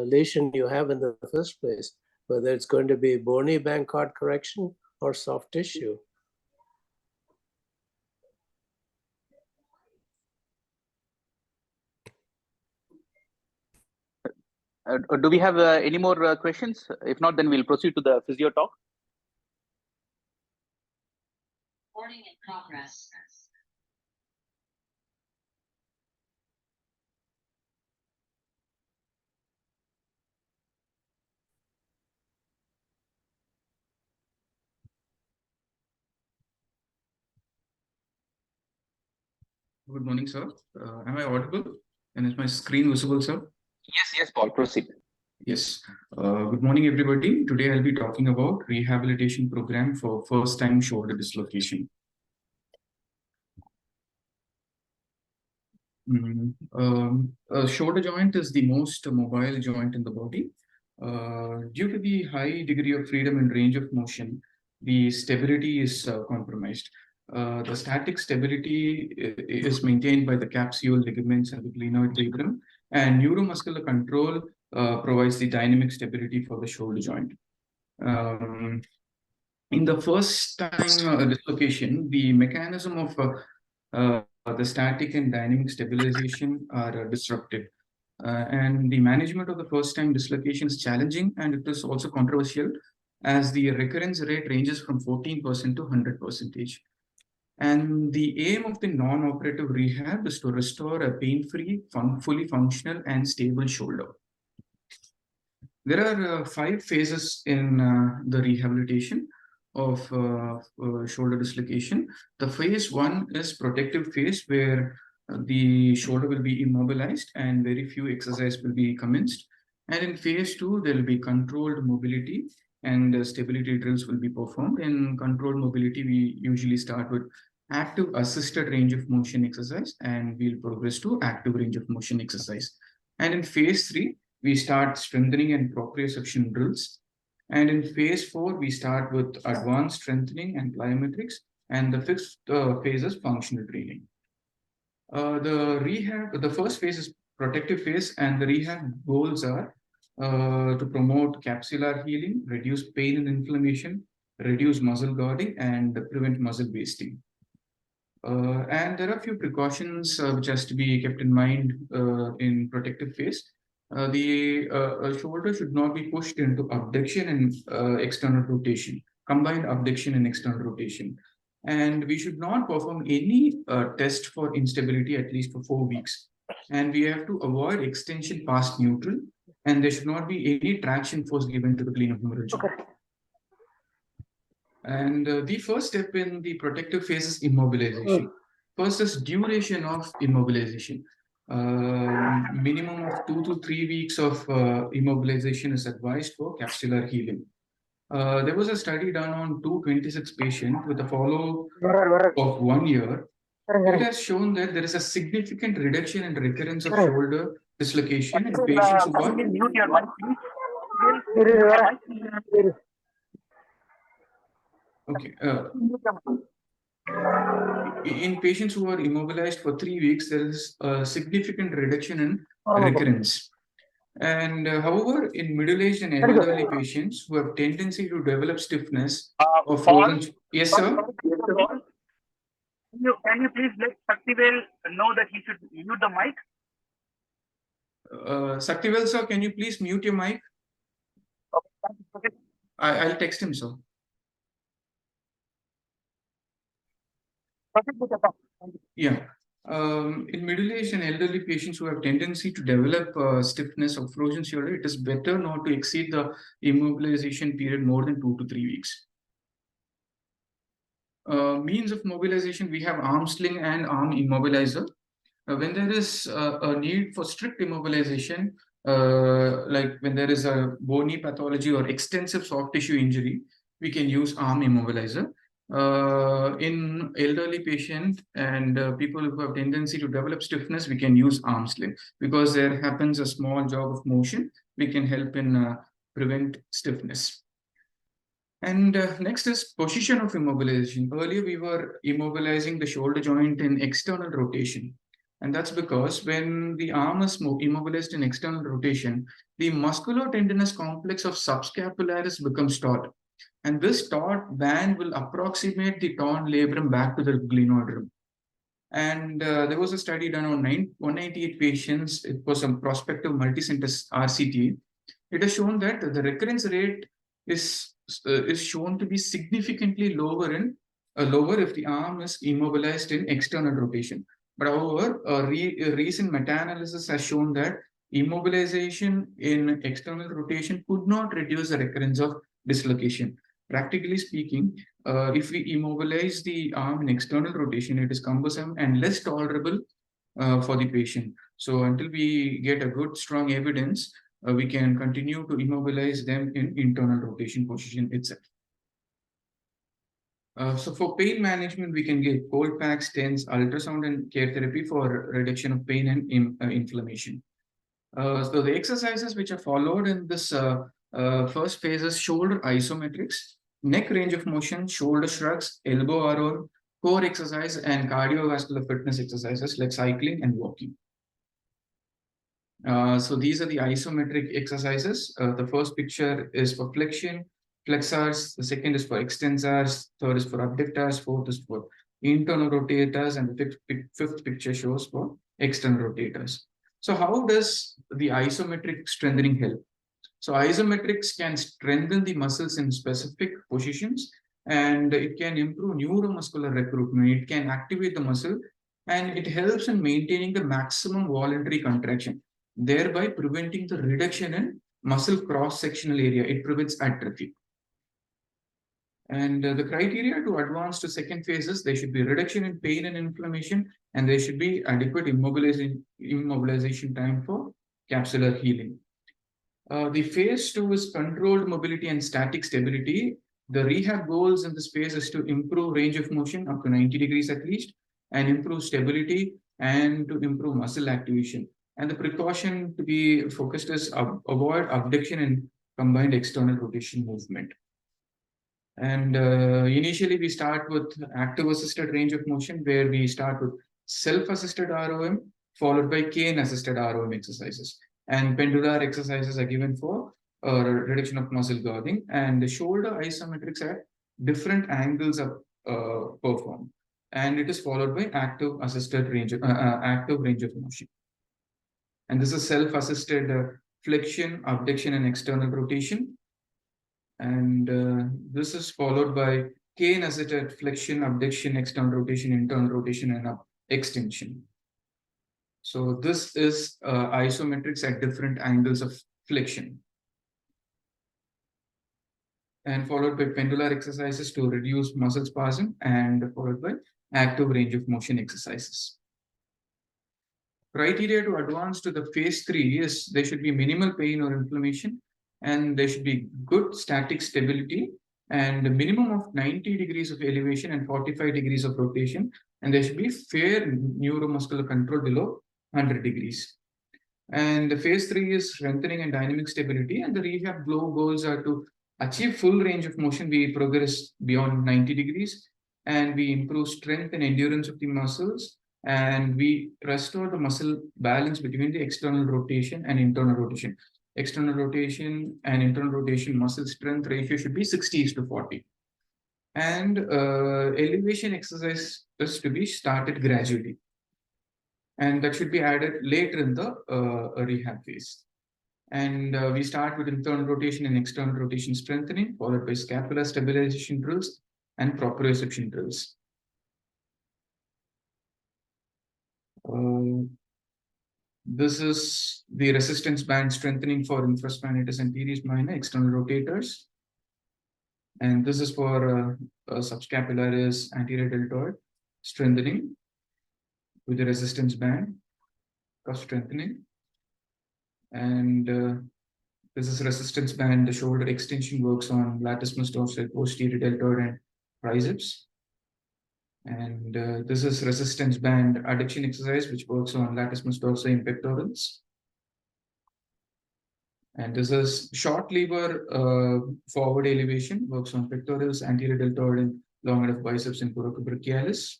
lesion you have in the first place, whether it's going to be bony Bankart correction or soft tissue. Do we have any more questions? If not, then we'll proceed to the physio talk. Recording in progress. Good morning, sir. Am I audible? And is my screen visible, sir? Yes, Paul, proceed. Yes. Good morning, everybody. Today I'll be talking about rehabilitation program for first-time shoulder dislocation. A shoulder joint is the most mobile joint in the body. Due to the high degree of freedom and range of motion, the stability is compromised. The static stability is maintained by the capsule, ligaments, and the glenoid labrum, and neuromuscular control provides the dynamic stability for the shoulder joint. In the first time dislocation, the mechanism of the static and dynamic stabilization are disrupted. And the management of the first time dislocation is challenging, and it is also controversial as the recurrence rate ranges from 14% to 100%. And the aim of the non-operative rehab is to restore a pain-free, fully functional and stable shoulder. There are 5 phases in the rehabilitation of shoulder dislocation. The phase 1 is protective phase, where the shoulder will be immobilized and very few exercises will be commenced. And in phase 2, there will be controlled mobility and stability drills will be performed. In controlled mobility, we usually start with active assisted range of motion exercise, and we'll progress to active range of motion exercise. And in phase 3, we start strengthening and proprioception drills. And in phase 4, we start with advanced strengthening and plyometrics, and the 5th phase is functional training. The first phase is protective phase, and the rehab goals are to promote capsular healing, reduce pain and inflammation, reduce muscle guarding, and prevent muscle wasting. And there are a few precautions which has to be kept in mind in protective phase. The shoulder should not be pushed into abduction and external rotation, combined abduction and external rotation. And we should not perform any test for instability at least for 4 weeks. And we have to avoid extension past neutral, and there should not be any traction force given to the plane of hemorrhage. And the first step in the protective phase is immobilization. First is duration of immobilization. Minimum of 2 to 3 weeks of immobilization is advised for capsular healing. There was a study done on 226 patients with a follow-up of 1 year. It has shown that there is a significant reduction in recurrence of shoulder dislocation in patients who are okay. In patients who are immobilized for 3 weeks, there is a significant reduction in recurrence. And however, in middle-aged and elderly patients who have tendency to develop stiffness or frozen. Yes, sir. Can you please let Shaktivel know that he should mute the mic? Shaktivel, sir, can you please mute your mic? Okay. I'll text him, sir. Yeah. In middle-aged and elderly patients who have tendency to develop stiffness or frozen shoulder, it is better not to exceed the immobilization period more than 2 to 3 weeks. Means of mobilization, we have arm sling and arm immobilizer. When there is a need for strict immobilization, like when there is a bony pathology or extensive soft tissue injury, we can use arm immobilizer. In elderly patient and people who have tendency to develop stiffness, we can use arm sling because there happens a small jog of motion. We can help in prevent stiffness. And next is position of immobilization. Earlier, we were immobilizing the shoulder joint in external rotation. And that's because when the arm is immobilized in external rotation, the musculotendinous complex of subscapularis becomes taut. And this taut band will approximate the torn labrum back to the glenoidrum. And there was a study done on 198 patients. It was a prospective multicenter RCT. It has shown that the recurrence rate is shown to be significantly lower if the arm is immobilized in external rotation. But however, a recent meta-analysis has shown that immobilization in external rotation could not reduce the recurrence of dislocation. Practically speaking, if we immobilize the arm in external rotation, it is cumbersome and less tolerable for the patient. So until we get a good, strong evidence, we can continue to immobilize them in internal rotation position itself. So for pain management, we can get cold packs, stents, ultrasound, and care therapy for reduction of pain and inflammation. So the exercises which are followed in this first phase is shoulder isometrics, neck range of motion, shoulder shrugs, elbow roll, core exercise, and cardiovascular fitness exercises like cycling and walking. So these are the isometric exercises. The first picture is for flexion, flexors. The second is for extensors. Third is for abductors. Fourth is for internal rotators. And the fifth picture shows for external rotators. So how does the isometric strengthening help? So isometrics can strengthen the muscles in specific positions, and it can improve neuromuscular recruitment. It can activate the muscle, and it helps in maintaining the maximum voluntary contraction, thereby preventing the reduction in muscle cross-sectional area. It prevents atrophy. And the criteria to advance to second phase is there should be reduction in pain and inflammation, and there should be adequate immobilization time for capsular healing. The phase 2 is controlled mobility and static stability. The rehab goals in this phase is to improve range of motion up to 90 degrees at least, and improve stability and to improve muscle activation. And the precaution to be focused is avoid abduction and combined external rotation movement. And initially, we start with active assisted range of motion, where we start with self-assisted ROM, followed by cane-assisted ROM exercises. And pendular exercises are given for reduction of muscle guarding, and the shoulder isometrics at different angles are performed. And it is followed by active assisted range of motion. And this is self-assisted flexion, abduction, and external rotation. And this is followed by cane as it at flexion, abduction, external rotation, internal rotation, and extension. So this is isometrics at different angles of flexion. And followed by pendular exercises to reduce muscle spasm, and followed by active range of motion exercises. Criteria to advance to the phase 3 is there should be minimal pain or inflammation, and there should be good static stability, and a minimum of 90 degrees of elevation and 45 degrees of rotation, and there should be fair neuromuscular control below 100 degrees. And the phase 3 is strengthening and dynamic stability, and the rehab goals are to achieve full range of motion. We progress beyond 90 degrees, and we improve strength and endurance of the muscles, and we restore the muscle balance between the external rotation and internal rotation. External rotation and internal rotation muscle strength ratio should be 60:40. And elevation exercise is to be started gradually, and that should be added later in the rehab phase. And we start with internal rotation and external rotation strengthening, followed by scapular stabilization drills and proprioception drills. This is the resistance band strengthening for infraspinatus and teres minor external rotators. And this is for subscapularis anterior deltoid strengthening with the resistance band, cuff strengthening. And this is resistance band. The shoulder extension works on latissimus dorsi, posterior deltoid, and triceps. And this is resistance band adduction exercise, which works on latissimus dorsi and pectorals. And this is short lever forward elevation, works on pectorals, anterior deltoid, and long enough biceps and thoracobrachialis.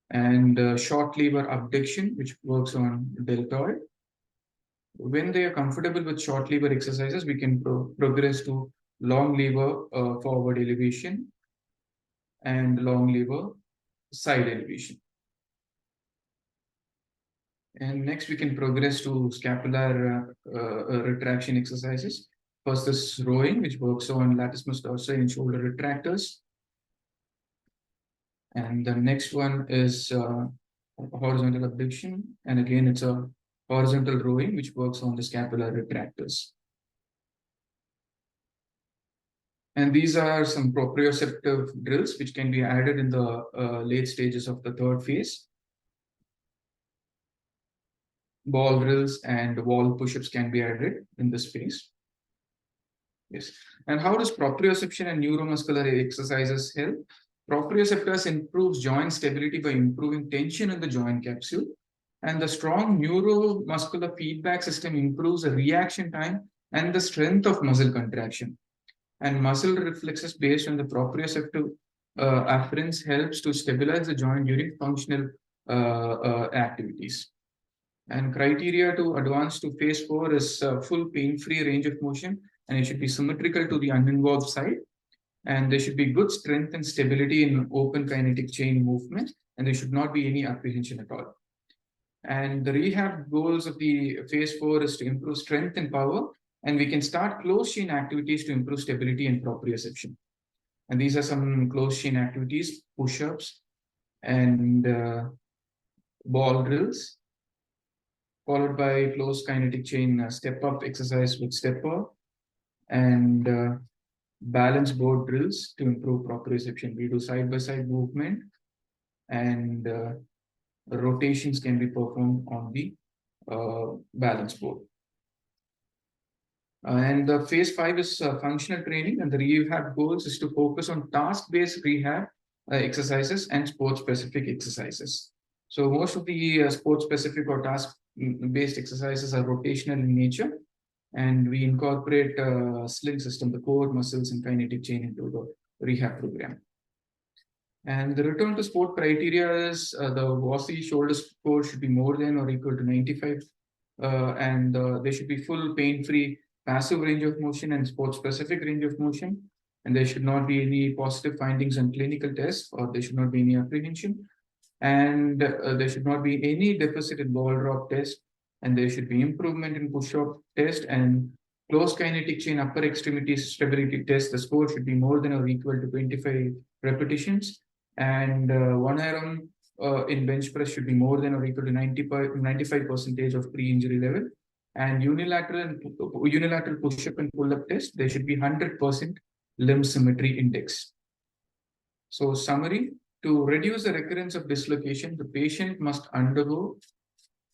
And short lever abduction, which works on deltoid. When they are comfortable with short lever exercises, we can progress to long lever forward elevation and long lever side elevation. And next we can progress to scapular retraction exercises. First is rowing, which works on latissimus dorsi and shoulder retractors. And the next one is horizontal abduction. And again, it's a horizontal rowing, which works on the scapular retractors. And these are some proprioceptive drills, which can be added in the late stages of the third phase. Ball drills and wall push-ups can be added in this phase. Yes. And how does proprioception and neuromuscular exercises help? Proprioceptors improves joint stability by improving tension in the joint capsule. And the strong neuromuscular feedback system improves the reaction time and the strength of muscle contraction. And muscle reflexes based on the proprioceptive afferents helps to stabilize the joint during functional activities. And criteria to advance to phase 4 is full pain-free range of motion, and it should be symmetrical to the uninvolved side. And there should be good strength and stability in open kinetic chain movement, and there should not be any apprehension at all. And the rehab goals of the phase 4 is to improve strength and power, and we can start closed chain activities to improve stability and proprioception. And these are some closed chain activities: push-ups and ball drills, followed by closed kinetic chain step-up exercise with stepper, and balance board drills to improve proprioception. We do side-by-side movement, and rotations can be performed on the balance board. And the phase 5 is functional training, and the rehab goals is to focus on task-based rehab exercises and sport-specific exercises. So most of the sport-specific or task-based exercises are rotational in nature, and we incorporate sling system, the core, muscles, and kinetic chain into the rehab program. And the return to sport criteria is the WASI shoulder score should be more than or equal to 95, and there should be full pain-free passive range of motion and sport-specific range of motion, and there should not be any positive findings on clinical tests, or there should not be any apprehension, and there should not be any deficit in ball drop test, and there should be improvement in push-up test, and closed kinetic chain upper extremity stability test, the score should be more than or equal to 25 repetitions. And one arm in bench press should be more than or equal to 95% of pre-injury level. And unilateral push-up and pull-up test, there should be 100% limb symmetry index. So summary, to reduce the recurrence of dislocation, the patient must undergo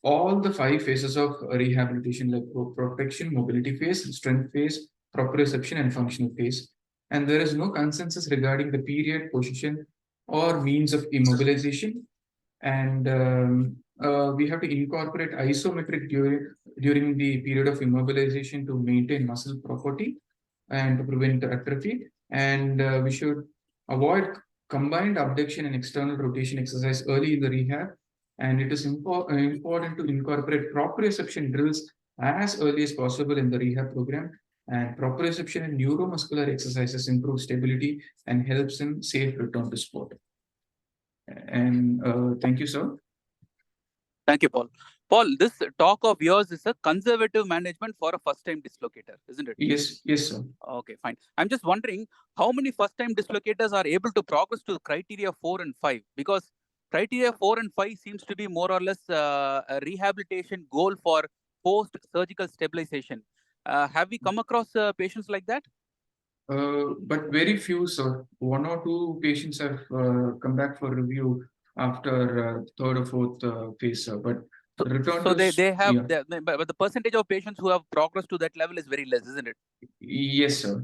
all the 5 phases of rehabilitation, like protection, mobility phase, strength phase, proprioception, and functional phase. And there is no consensus regarding the period, position, or means of immobilization. And we have to incorporate isometric during the period of immobilization to maintain muscle property and to prevent atrophy. And we should avoid combined abduction and external rotation exercise early in the rehab. And it is important to incorporate proprioception drills as early as possible in the rehab program. And proprioception and neuromuscular exercises improve stability and helps in safe return to sport. And thank you, sir. Thank you, Paul. Paul, this talk of yours is a conservative management for a first-time dislocator, isn't it? Yes, sir. Okay, fine. I'm just wondering how many first-time dislocators are able to progress to criteria 4 and 5? Because criteria 4 and 5 seems to be more or less a rehabilitation goal for post-surgical stabilization. Have we come across patients like that? But very few, sir. 1 or 2 patients have come back for review after 3rd or 4th phase, sir. But so they have, but the percentage of patients who have progressed to that level is very less, isn't it? Yes, sir.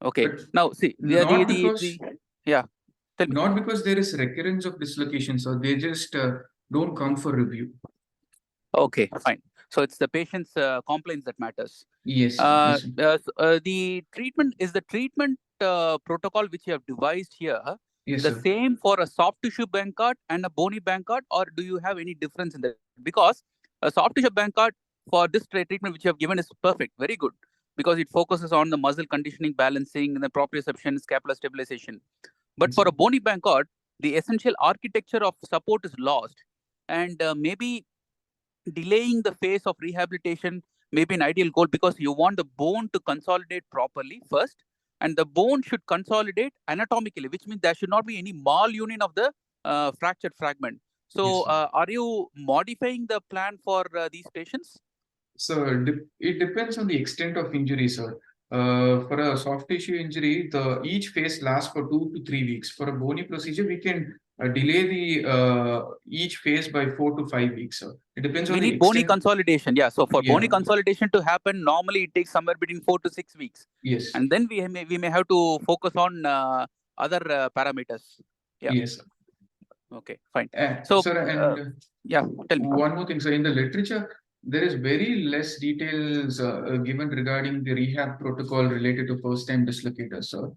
Okay. But now, see, not because there is recurrence of dislocation, so they just don't come for review. Okay, fine. So it's the patient's complaints that matters. Yes. The treatment protocol which you have devised here, the same for a soft tissue Bankart and a bony Bankart, or do you have any difference in that? Because a soft tissue Bankart for this treatment which you have given is perfect, very good, because it focuses on the muscle conditioning, balancing, and the proprioception, scapular stabilization. But for a bony Bankart, the essential architecture of support is lost, and maybe delaying the phase of rehabilitation may be an ideal goal, because you want the bone to consolidate properly first, and the bone should consolidate anatomically, which means there should not be any malunion of the fractured fragment. So are you modifying the plan for these patients? So it depends on the extent of injury, sir. For a soft tissue injury, each phase lasts for 2 to 3 weeks. For a bony procedure, we can delay the each phase by 4 to 5 weeks, sir. It depends on the extent. Bony consolidation, yeah. So for bony consolidation to happen, normally it takes somewhere between 4 to 6 weeks. Yes. And then we may have to focus on other parameters. Yeah. Yes, sir. Okay, fine. So, sir, and tell me. One more thing, sir. In the literature, there is very less details given regarding the rehab protocol related to first-time dislocators, sir.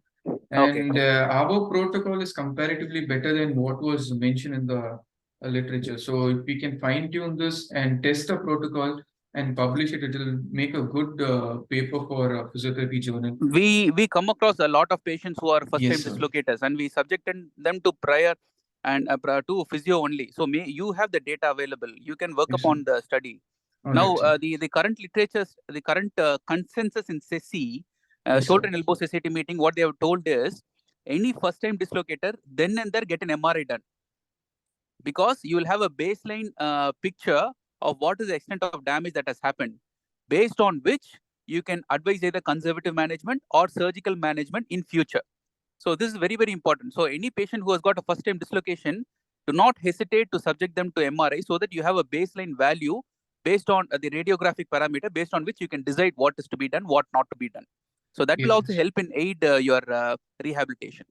And our protocol is comparatively better than what was mentioned in the literature. So if we can fine-tune this and test a protocol and publish it, it will make a good paper for physiotherapy journal. We come across a lot of patients who are first-time dislocators, and we subjected them to prior and to physio only. So you have the data available. You can work upon the study. Now, the current literature, the current consensus in SESI, Shoulder and Elbow Society meeting, what they have told is, any first-time dislocator, then and there get an MRI done. Because you will have a baseline picture of what is the extent of damage that has happened, based on which you can advise either conservative management or surgical management in future. So this is very, very important. So any patient who has got a first-time dislocation, do not hesitate to subject them to MRI, so that you have a baseline value based on the radiographic parameter, based on which you can decide what is to be done, what not to be done. So that will also help in aid your rehabilitation.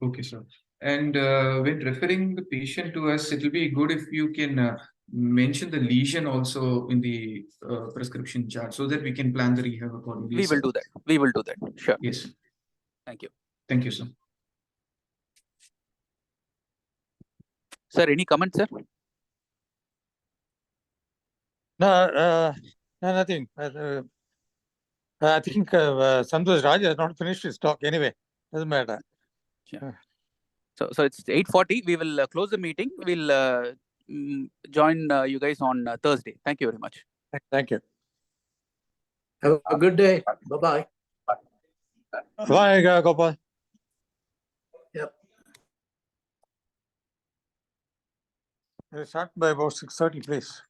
Okay, sir. And when referring the patient to us, it will be good if you can mention the lesion also in the prescription chart, so that we can plan the rehab accordingly. We will do that. We will do that. Sure. Yes. Thank you. Thank you, sir. Sir, any comments, sir? No, nothing. I think Santosh Raj has not finished his talk anyway. Doesn't matter. Yeah. So it's 8:40. We will close the meeting. We'll join you guys on Thursday. Thank you very much. Thank you. Have a good day. Bye-bye. Bye, Gopal. Yep. We'll start by about 6:30, please.